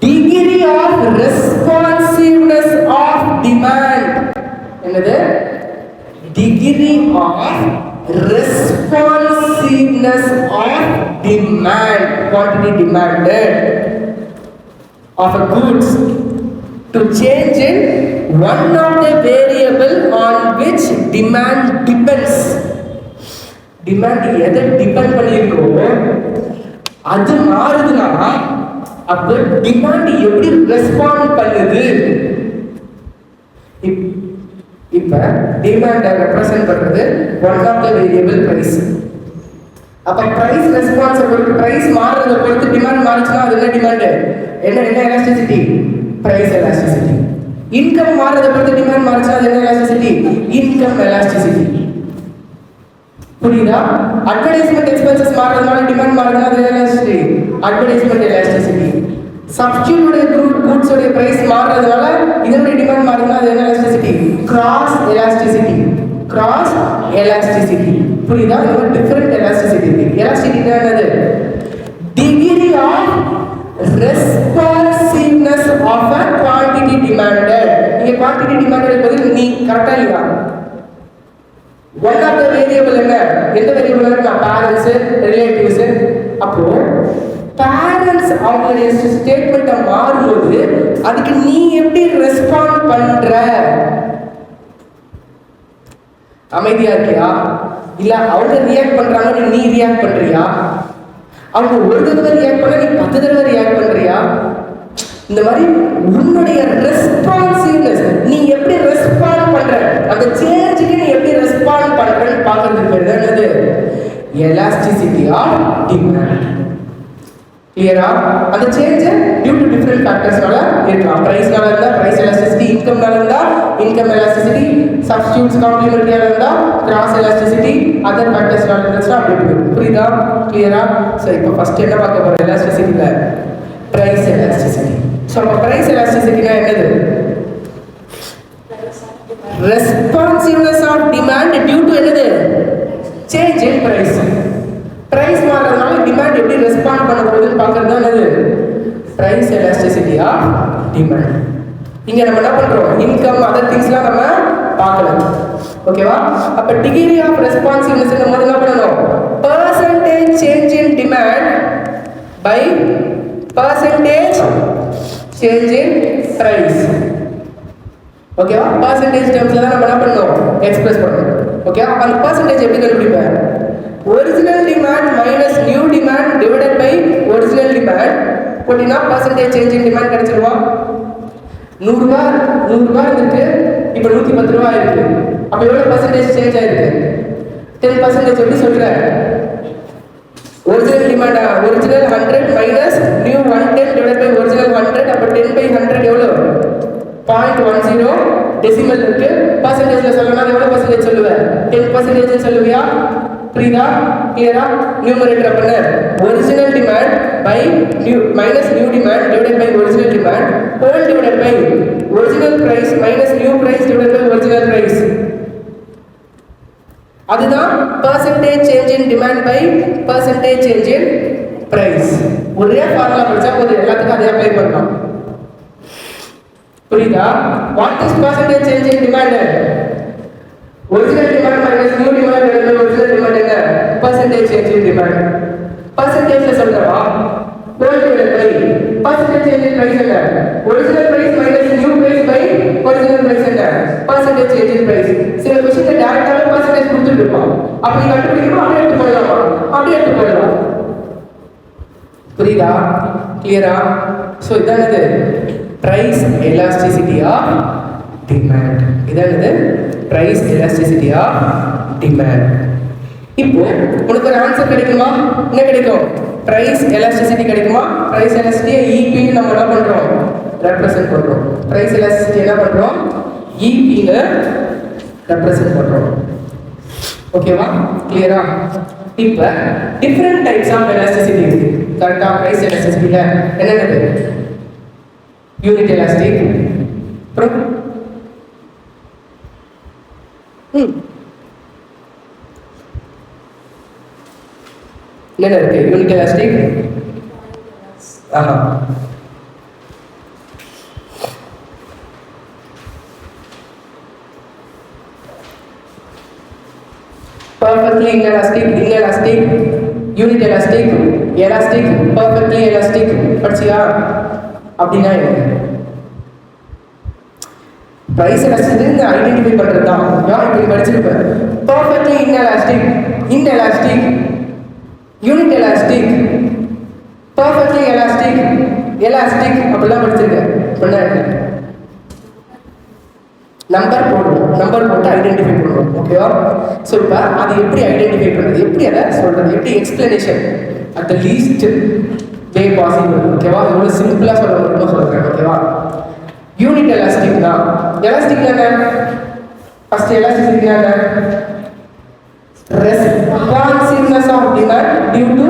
Degree of responsiveness of demand. என்னது? Degree of responsiveness of demand, quantity demanded of a goods to change in one of the variable on which demand depends. Demand எதை depend பண்ணியிருக்கோ அது மாறுதுன்னா அப்போ demand எப்படி ரெஸ்பாண்ட் பண்ணுது? இப்ப டிமாண்ட் ரெப்ரசன்ட் பண்றது one of the variable price. அப்ப பிரைஸ் ரெஸ்பான்ஸ் பொறுத்து பிரைஸ் மாறுறத பொறுத்து டிமாண்ட் மாறுச்சுன்னா அது என்ன டிமாண்ட்? என்ன எலாஸ்டிசிட்டி? Price elasticity. இன்கம் மாறுறத பொறுத்து டிமாண்ட் மாறுச்சுன்னா அது என்ன எலாஸ்டிசிட்டி? Income elasticity. புரியுதா? அட்வர்டைஸ்மெண்ட் எக்ஸ்பென்சஸ் மாறுறதுனால டிமாண்ட் மாறுதுன்னா அது elasticity, advertisement elasticity. Substitute goods உடைய பிரைஸ் மாறுறதுனால இதோட டிமாண்ட் மாறுதுன்னா அது என்ன elasticity? Cross elasticity. Cross elasticity. புரியுதா? இது டிஃபரண்ட் எலாஸ்டிசிட்டி இருக்கு. எலாஸ்டிசிட்டி என்னது? Degree of responsiveness of a quantity demanded. இங்க quantity demanded பதில் நீ கரெக்டா இல்லையா? ஒன் ஆஃப் த வேரியபிள் என்ன? எந்த வேரியபிள் இருக்கு? Parents, relatives. அப்போ பேரண்ட்ஸ் அவங்களுடைய ஸ்டேட்மெண்ட்டை மாறும்போது அதுக்கு நீ எப்படி ரெஸ்பாண்ட் பண்ற? அமைதியா இருக்கியா? இல்ல அவங்க ரியாக்ட் பண்றாங்க நீ ரியாக்ட் பண்றியா? அவங்க ஒரு தடவை ரியாக்ட் பண்ண நீ 10 தடவை ரியாக்ட் பண்றியா? இந்த மாதிரி உன்னுடைய ரெஸ்பான்சிவ்னஸ், நீ எப்படி ரெஸ்பாண்ட் பண்ற, அந்த சேஞ்சுக்கு நீ எப்படி ரெஸ்பாண்ட் பண்றன்னு பார்க்கறதுக்கு பேர் தான் என்னது? Elasticity of demand. கிளியரா? அந்த சேஞ்ச் டியூ டு டிஃபரண்ட் ஃபேக்டர்ஸ்னால இருக்கலாம். பிரைஸ்னால இருந்தா பிரைஸ் எலாஸ்டிசிட்டி, இன்கம்னால இருந்தா இன்கம் எலாஸ்டிசிட்டி, சப்ஸ்டிட்யூட்ஸ் காம்ப்ளிமெண்டரியால இருந்தா கிராஸ் எலாஸ்டிசிட்டி, அதர் ஃபேக்டர்ஸ்னால இருந்துச்சுன்னா அப்படி போகும். புரியுதா? கிளியரா? ஸோ இப்போ ஃபர்ஸ்ட் என்ன பார்க்க போறோம்? எலாஸ்டிசிட்டில பிரைஸ் எலாஸ்டிசிட்டி. ஸோ அப்போ பிரைஸ் எலாஸ்டிசிட்டினா என்னது? Responsiveness of demand due to என்னது? Change in price. பிரைஸ் மாறறதுனால டிமாண்ட் எப்படி ரெஸ்பாண்ட் பண்ண போகுதுன்னு பார்க்கறது தான் என்னது? Price elasticity of demand. இங்க நம்ம என்ன பண்றோம்? இன்கம், அதர் திங்ஸ்லாம் நம்ம பார்க்கலாம். ஓகேவா? அப்ப டிகிரி ஆஃப் ரெஸ்பான்சிவ்னஸ் நம்ம என்ன பண்ணணும்? percentage change in demand by percentage change in price. ஓகேவா? percentage termsல தான் நம்ம என்ன பண்ணணும்? எக்ஸ்பிரஸ் பண்ணணும். ஓகே? அப்ப அந்த percentage எப்படி கண்டுபிடிப்பேன்? Original demand minus new demand divided by original demand போட்டினா percentage change in demand கிடைச்சிருவா? 100 ரூபாய் இருக்கு, இப்போ 110 ரூபாய் இருக்கு. அப்ப எவ்வளவு percentage சேஞ்ச் ஆயிருக்கு? 10% எப்படி சொல்ற? Original demand original 100 minus new 110 divided by original 100. அப்ப 10/100 எவ்வளவு? 0.10 டெசிமல் இருக்கு. பர்சன்டேஜ்ல சொல்லணும்னா எவ்வளவு பர்சன்டேஜ் சொல்லுவ? 10% சொல்லுவியா? புரியுதா? கிளியரா? நியூமரேட்டர் பண்ண original demand by new minus new demand divided by original demand whole divided by original price minus new price divided by original price. அதுதான் percentage change in demand by percentage change in price. ஒரே formula படிச்சா போதும், எல்லாத்துக்கும் அதே apply பண்ணலாம். புரியுதா? what is percentage change in demand? Original demand minus new demand divided by original demand என்ன? percentage change in demand. percentageல சொல்றவா whole divided by percentage change in price என்ன? Original price minus new price by original price என்ன? percentage change in price. சில question டைரக்டாவே percentage கொடுத்துருப்பான். அப்படி கண்டுபிடிக்கணும், அப்படியே எடுத்து போயிடலாமா? அப்படியே எடுத்து போயிடலாம். புரியுதா? கிளியரா? ஸோ இதானது பிரைஸ் எலாஸ்டிசிட்டி ஆஃப் டிமாண்ட். இதானது பிரைஸ் எலாஸ்டிசிட்டி ஆஃப் டிமாண்ட். இப்போ உனக்கு ஒரு ஆன்சர் கிடைக்குமா? என்ன கிடைக்கும்? பிரைஸ் எலாஸ்டிசிட்டி கிடைக்குமா? பிரைஸ் எலாஸ்டிசிட்டியை ஈபி நம்ம என்ன பண்றோம்? ரெப்ரசன்ட் பண்றோம். பிரைஸ் எலாஸ்டிசிட்டி என்ன பண்றோம்? ஈபி ல ரெப்ரசன்ட் பண்றோம். ஓகேவா? கிளியரா? இப்போ டிஃபரண்ட் டைப்ஸ் ஆஃப் எலாஸ்டிசிட்டி இருக்கு. கரெக்ட்டா? பிரைஸ் எலாஸ்டிசிட்டில என்னென்னது? யூனிட் எலாஸ்டிக், அப்புறம் என்ன இருக்கு? Unit elastic, perfectly inelastic, inelastic, unit elastic, elastic, perfectly elastic. படிச்சியா? அப்படின்னா என்ன? பிரைஸ் எலாஸ்டிசிட்டி ஐடென்டிஃபை பண்றது தான். நான் இப்படி படிச்சிருப்பேன். perfectly inelastic, inelastic, unit elastic, perfectly elastic, elastic அப்படிலாம் படிச்சிருக்கேன். பண்ண நம்பர் போடுவோம், நம்பர் போட்டு ஐடென்டிஃபை பண்ணுவோம். ஓகேவா? ஸோ இப்போ அது எப்படி ஐடென்டிஃபை பண்ணுறது, எப்படி அதை சொல்கிறது, எப்படி explanation at the least way possible. ஓகேவா? எவ்வளோ சிம்பிளாக சொல்ல முடியுமோ சொல்கிறேன். ஓகேவா? யூனிட் எலாஸ்டிக் தான். எலாஸ்டிக் என்ன? ஃபர்ஸ்ட் எலாஸ்டிசிட்டி என்ன? Responsiveness of demand due to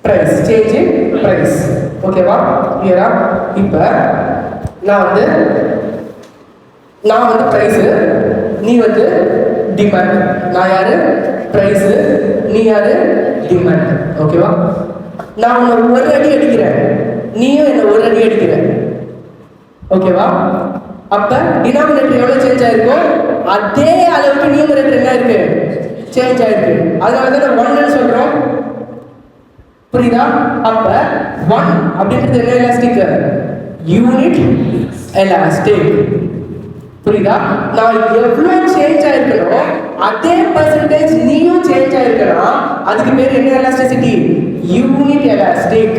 price, change in price. ஓகேவா? கிளியரா? இப்போ நான் வந்து பிரைஸ், நீ வந்து டிமாண்ட். நான் யாரு? பிரைஸ், நீ யாரு? டிமாண்ட். ஓகேவா? நான் உன்னை ஒரு அடி அடிக்கிறேன், நீயும் என்ன ஒரு அடி அடிக்கிற. ஓகேவா? அப்ப டினாமினேட்டர் எவ்வளவு சேஞ்ச் ஆயிருக்கோ அதே அளவுக்கு நியூமரேட்டர் என்ன இருக்கு, சேஞ்ச் ஆயிருக்கு. அதனாலதான் ஒன்னு சொல்றோம். புரியுதா? அப்ப 1 அப்படின்றது என்ன எலாஸ்டிக்? Unit elastic. புரியுதா? நான் எவ்வளவு சேஞ்ச் ஆயிருக்கணும் அதே பெர்சன்டேஜ் நீயும் சேஞ்ச் ஆயிருக்கணும், அதுக்கு பேர் என்ன எலாஸ்டிசிட்டி? Unit elastic.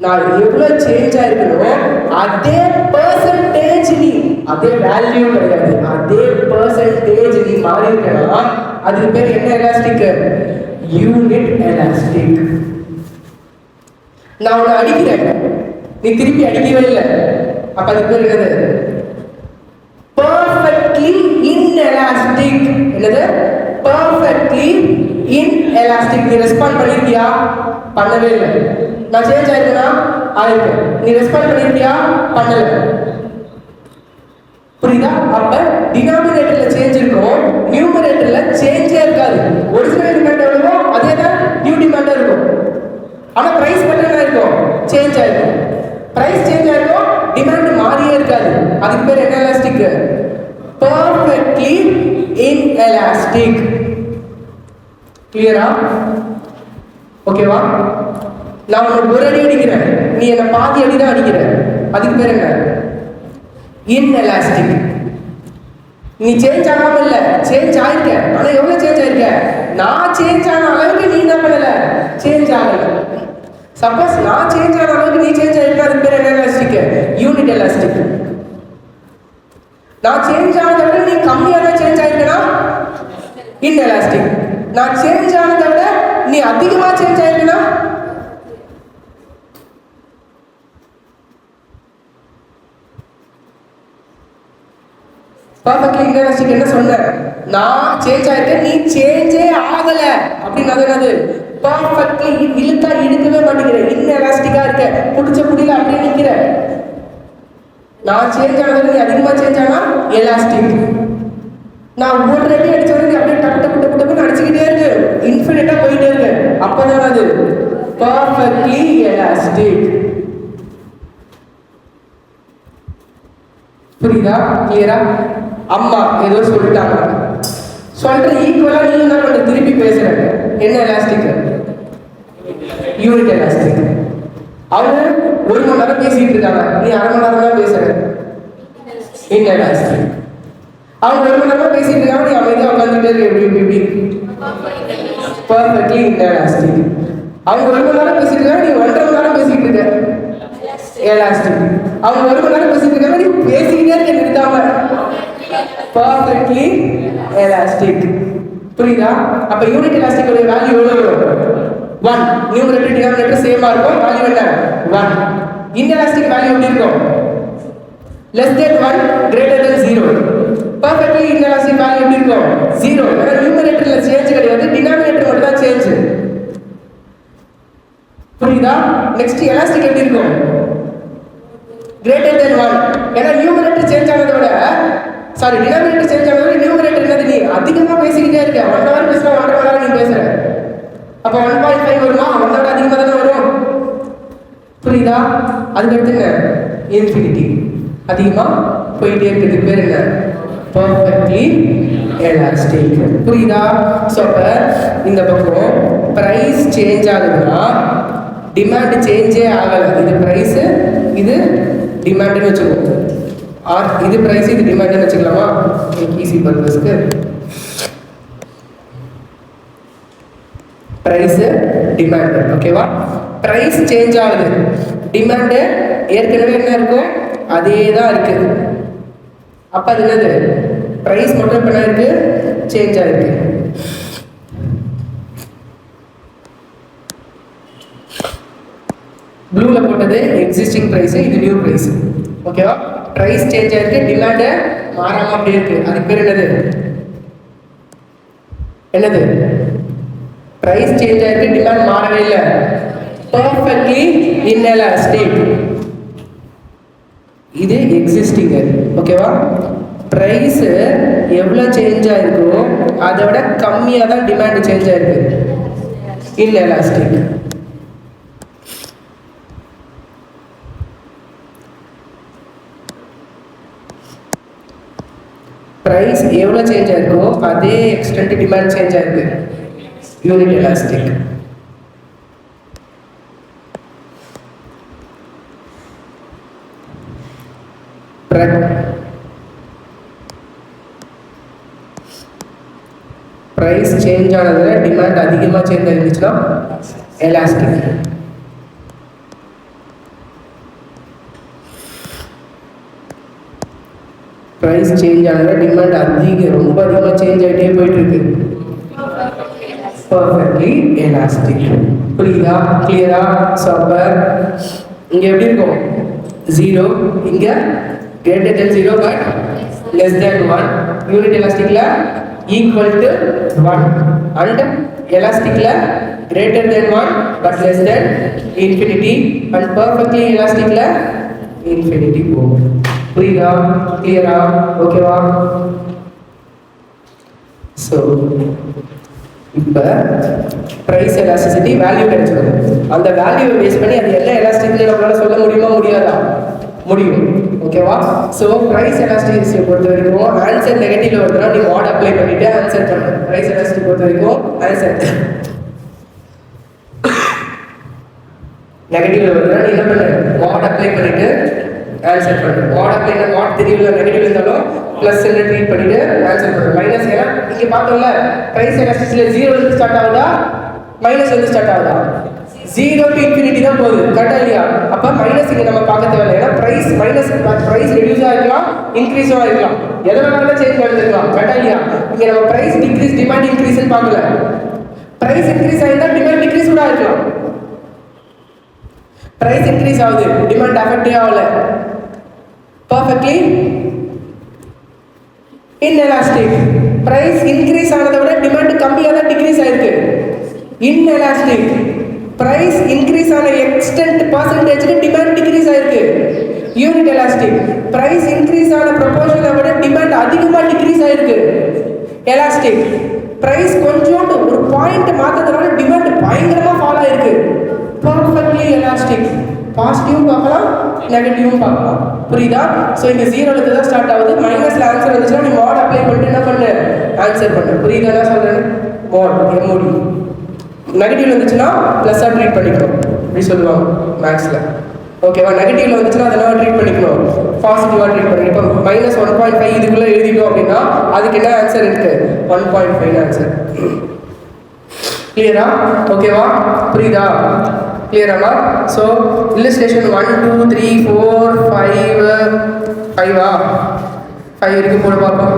நான் எவ்வளவு சேஞ்ச் ஆயிருக்கணும் அதே பெர்சன்டேஜ் நீ, அதே வேல்யூ கிடையாது, அதே பெர்சன்டேஜ் நீ மாறி இருக்கணும், அதுக்கு பேர் என்ன எலாஸ்டிக்? Unit elastic. நான் உன்னை அடிக்கிறேன், நீ திருப்பி அடிக்கவே இல்லை, அப்ப அதுக்கு பேர் என்னது? perfectly inelastic. என்னது? perfectly inelastic. நீ ரெஸ்பாண்ட் பண்ணிருக்கியா? பண்ணவே இல்லை. நான் சேஞ்ச் ஆயிருக்கா? ஆயிருக்கேன். நீ ரெஸ்பாண்ட் பண்ணிருக்கியா? பண்ணல. புரியுதா? அப்ப டினாமினேட்டர்ல சேஞ்ச் இருக்கும், நியூமரேட்டர்ல சேஞ்சே இருக்காது. ஒரிஜினல் டிமாண்ட் எவ்வளவோ அதே தான் நியூ டிமாண்டா இருக்கும். ஆனா பிரைஸ் மட்டும் என்ன இருக்கும்? சேஞ்ச் ஆயிருக்கும். பிரைஸ் சேஞ்ச் ஆயிருக்கும், டிமாண்ட் மாறியே இருக்காது. அதுக்கு பேர் என்ன எலாஸ்டிக்? perfectly inelastic. கிளியரா? ஓகேவா? நான் உனக்கு ஒரு அடி அடிக்கிறேன், நீ என்ன பாதி அடி தான் அடிக்கிற, அதுக்கு பேர் என்ன? inelastic. நீ சேஞ்ச் ஆகாம இல்ல, சேஞ்ச் ஆயிருக்க. ஆனா எவ்வளவு சேஞ்ச் ஆயிருக்க? நான் சேஞ்ச் ஆன அளவுக்கு நீ என்ன பண்ணல, சேஞ்ச் ஆகல. சப்போஸ் நான் சேஞ்ச் ஆன அளவுக்கு நீ சேஞ்ச் ஆயிருக்க, அதுக்கு பேர் என்ன எலாஸ்டிக்? Unit elastic. நான் சேஞ்ச் ஆனதை விட நீ கம்மியா தான் சேஞ்ச் ஆயிருக்கனா இன்எலாஸ்டிக். நான் சேஞ்ச் ஆனதை விட நீ அதிகமா சேஞ்ச் ஆயிருக்கனா பர்ஃபெக்ட்லி இன்எலாஸ்டிக். என்ன சொன்ன? நான் சேஞ்ச் ஆயிருக்கேன், நீ சேஞ்சே ஆகல அப்படின்னு. அது என்னது? பர்ஃபெக்ட்லி இழுத்தா இழுக்கவே மாட்டேங்கிற, இன்எலாஸ்டிக்கா இருக்க, புடிச்ச புடியில அப்படியே நிக்கிற. நான் சேஞ்ச் ஆனது நீ அதிகமா சேஞ்ச் ஆனா எலாஸ்டிக். நான் ஒரு அடி அடிச்சவரை நீ அப்படியே டக்கு டக்கு டக்கு டக்குன்னு அடிச்சுக்கிட்டே இருக்கு, இன்ஃபினிட்டா போயிட்டே இருக்கு, அப்பதான் அது பர்ஃபெக்ட்லி எலாஸ்டிக். புரியுதா? கிளியரா? அம்மா ஏதோ சொல்லிட்டாங்க, சொல்ற ஈக்குவலா நீ என்ன பண்ண, திருப்பி பேசுற. என்ன எலாஸ்டிக்? Unit elastic. அவங்க 1 மணி நேரம் பேசிட்டு இருக்காங்க, நீ அரை மணி நேரம் தான் பேசுற, இன்எலாஸ்டிக். அவங்க 1 மணி நேரம் பேசிட்டு இருக்காங்க, நீ அமைதியா உட்காந்துட்டே இருக்க, எப்படி பர்ஃபெக்ட்லி இன்எலாஸ்டிக். அவங்க 1 மணி நேரம் பேசிட்டு இருக்காங்க, நீ 1.5 மணி நேரம் பேசிட்டு இருக்க, எலாஸ்டிக். அவங்க 1 மணி நேரம் பேசிட்டு இருக்காங்க, நீ பேசிக்கிட்டே இருக்க நிறுத்தாம, பர்ஃபெக்ட்லி எலாஸ்டிக். புரியுதா? அப்ப யூனிட் எலாஸ்டிக் உடைய வேல்யூ எவ்வளவு வரும்? 1. நியூமரேட்டர் டினாமினேட்டர் சேமா இருக்கும், வேல்யூ என்ன? 1. இன்எலாஸ்டிக் வேல்யூ எப்படி இருக்கும்? less than 1 greater than 0. perfectly inelastic value எப்படி இருக்கும்? 0. ஏன்னா நியூமரேட்டர்ல சேஞ்ச் கிடையாது, டினாமினேட்டர் மட்டும் தான் சேஞ்ச். புரியுதா? நெக்ஸ்ட் எலாஸ்டிக் எப்படி இருக்கும்? greater than 1. ஏன்னா நியூமரேட்டர் சேஞ்ச் ஆனதை விட டினாமினேட்டர் சேஞ்ச் ஆனதை விட நியூமரேட்டர் என்னது, நீ அதிகமா பேசிக்கிட்டே இருக்க. 1 hour பேசினா 1.5 மணி நேரம் நீ பேசுற, அப்ப 1.5 வருமா? 1 hour அதிகமா தானே வரும். புரியுதா? அதுக்கடுத்து என்ன? இன்ஃபினிட்டி, அதிகமா போயிட்டே இருக்கிறதுக்கு பேர் என்ன? Perfectly elastic. புரியுதா? ஸோ அப்ப இந்த பக்கம் பிரைஸ் சேஞ்ச் ஆகுதுன்னா டிமாண்ட் சேஞ்சே ஆகலை. இது பிரைஸ், இது டிமாண்ட்னு வச்சுக்கோங்க. ஆர் இது பிரைஸ், இது டிமாண்ட்னு வச்சுக்கலாமா? ஈஸி பர்பஸ்க்கு பிரைஸ் டிமாண்ட். ஓகேவா? பிரைஸ் சேஞ்ச் ஆகுது, டிமாண்ட் ஏற்கனவே என்ன இருக்கும் அதே தான் இருக்கு. அப்ப அது என்னது? பிரைஸ் மட்டும் இப்ப என்ன இருக்கு? சேஞ்ச் ஆயிருக்கு. ப்ளூல போட்டது எக்ஸிஸ்டிங் பிரைஸ், இது நியூ பிரைஸ். ஓகேவா? பிரைஸ் சேஞ்ச் ஆயிருக்கு, டிமாண்ட் மாறாம அப்படியே இருக்கு. அதுக்கு பேர் என்னது? பிரைஸ் சேஞ்ச் ஆயிருக்கு, டிமாண்ட் மாறவே இல்லை, பர்ஃபெக்ட்லி இன்எலாஸ்டிக். இது எக்ஸிஸ்டிங். ஓகேவா? பிரைஸ் எவ்வளவு சேஞ்ச் ஆயிருக்கோ அதை விட கம்மியாக தான் டிமாண்ட் சேஞ்ச் ஆயிருக்கு, இன்எலாஸ்டிக். ப்ரைஸ் எவ்வளோ சேஞ்ச் ஆயிருக்கோ அதே எக்ஸ்டென்ட் டிமாண்ட் சேஞ்ச் ஆயிருக்கு. Unit elastic. ப்ரைஸ் சேஞ்ச் ஆனதுல டிமாண்ட் அதிகமாக சேஞ்ச் ஆயிருந்துச்சுன்னா எலாஸ்டிக். ப்ரைஸ் சேஞ்ச் ஆனதுல டிமாண்ட் ரொம்ப அதிகமாக சேஞ்ச் ஆகிட்டே போயிட்டு இருக்கு. Perfectly elastic. புரியுதா? கிளியரா? ஸோ அப்போ இங்கே எப்படி இருக்கும்? 0, இங்கே greater than 0 but less than 1. Unit எலாஸ்டிக்ல equal to 1 and elasticல greater than 1 but less than infinity and perfectly elasticல infinity போகும். புரியுதா? கிளியரா? ஓகேவா? ஸோ இப்போ ப்ரைஸ் எலாஸ்டிசிட்டி வேல்யூ கிடைச்சிடும். அந்த வேல்யூவை பேஸ் பண்ணி அது என்ன எலாஸ்டிக்னு நம்மளால சொல்ல முடியுமா முடியாதா? முடியும். ஓகேவா? ஸோ ப்ரைஸ் எலாஸ்டிசிட்டியை பொறுத்த வரைக்கும் ஆன்சர் நெகட்டிவ்ல வருதுன்னா நீ மாட் அப்ளை பண்ணிட்டு ஆன்சர் பண்ணு. ப்ரைஸ் எலாஸ்டிசிட்டி பொறுத்த வரைக்கும் ஆன்சர் நெகட்டிவ்ல வருதுன்னா நீ என்ன பண்ணு? மாட் அப்ளை பண்ணிட்டு ஆன்சர் பண்ணு. மாட் அப்ளை மாட் தெரியல நெகட்டிவ் இருந்தாலும் பிளஸ் என்ன ட்ரீட் பண்ணிட்டு ஆன்சர் பண்ணு. மைனஸ் ஏன்னா இங்கே பார்த்தோம்ல ப்ரைஸ் எலாஸ்டிசிட்டியில் 0 வந்து ஸ்டார்ட் ஆகுதா மைனஸ் வந்து ஸ்டார்ட் ஆகுதா? 0 to infinity தான் போகுது. கரெக்டா இல்லையா? அப்போ மைனஸ் இங்கே நம்ம பார்க்க தேவையில்லை. ஏன்னா ப்ரைஸ் மைனஸ் ப்ரைஸ் ரெடியூஸ் ஆகிருக்கலாம் இன்க்ரீஸும் ஆகிருக்கலாம். எதனால சேஞ்ச் நடந்திருக்கலாம். கரெக்டா இல்லையா? இங்கே நம்ம ப்ரைஸ் டிக்ரீஸ் டிமாண்ட் இன்க்ரீஸ்ன்னு பார்க்கல. ப்ரைஸ் இன்க்ரீஸ் ஆகிருந்தா டிமாண்ட் டிக்ரீஸ் கூட ஆகிருக்கலாம். ப்ரைஸ் இன்க்ரீஸ் ஆகுது டிமாண்ட் அஃபெக்டே ஆகல. Perfectly inelastic. ப்ரைஸ் இன்க்ரீஸ் ஆனதை விட டிமாண்ட் கம்மியாக தான் டிக்ரீஸ் ஆயிருக்கு. இன்எலாஸ்டிக். ப்ரைஸ் இன்க்ரீஸ் ஆன எக்ஸ்டென்ட் பர்சன்டேஜ்க்கு டிமாண்ட் டிக்ரீஸ் ஆயிருக்கு. Unit elastic. ப்ரைஸ் இன்க்ரீஸ் ஆன ப்ரொபோர்ஷனை விட டிமாண்ட் அதிகமாக டிக்ரீஸ் ஆயிருக்கு. எலாஸ்டிக். ப்ரைஸ் கொஞ்சோண்டு ஒரு பாயிண்ட் மாற்றதுனால டிமாண்ட் பயங்கரமாக ஃபால் ஆயிருக்கு. Perfectly elastic. பாசிட்டிவும் பார்க்கலாம் நெகட்டிவும் பார்க்கலாம். புரியுதா? ஸோ இங்கே 0ல தான் ஸ்டார்ட் ஆகுது. மைனஸில் ஆன்சர் வந்துச்சுன்னா நீ மாட் அப்ளை பண்ணிட்டு என்ன பண்ணு? ஆன்சர் பண்ணு. புரியுதா? என்ன சொல்கிறேன்? மாட் எம்ஓடி. நெகட்டிவ் வந்துச்சுன்னா ப்ளஸ்ஸாக ட்ரீட் பண்ணிக்கணும். இப்படி சொல்லுவாங்க மேக்ஸில். ஓகேவா? நெகட்டிவ்ல வந்துச்சுன்னா அதெல்லாம் ட்ரீட் பண்ணிக்கணும். பாசிட்டிவாக ட்ரீட் பண்ணிக்கணும். இப்போ மைனஸ் 1.5 இதுக்குள்ளே எழுதிட்டோம் அப்படின்னா அதுக்கு என்ன ஆன்சர் இருக்கு? 1.5 ஆன்சர். கிளியரா? ஓகேவா? புரியுதா? கிளியராமா? ஸோ இல்லஸ்ட்ரேஷன் 1 2 3 4 5 5 வரைக்கும் போட பார்ப்போம்.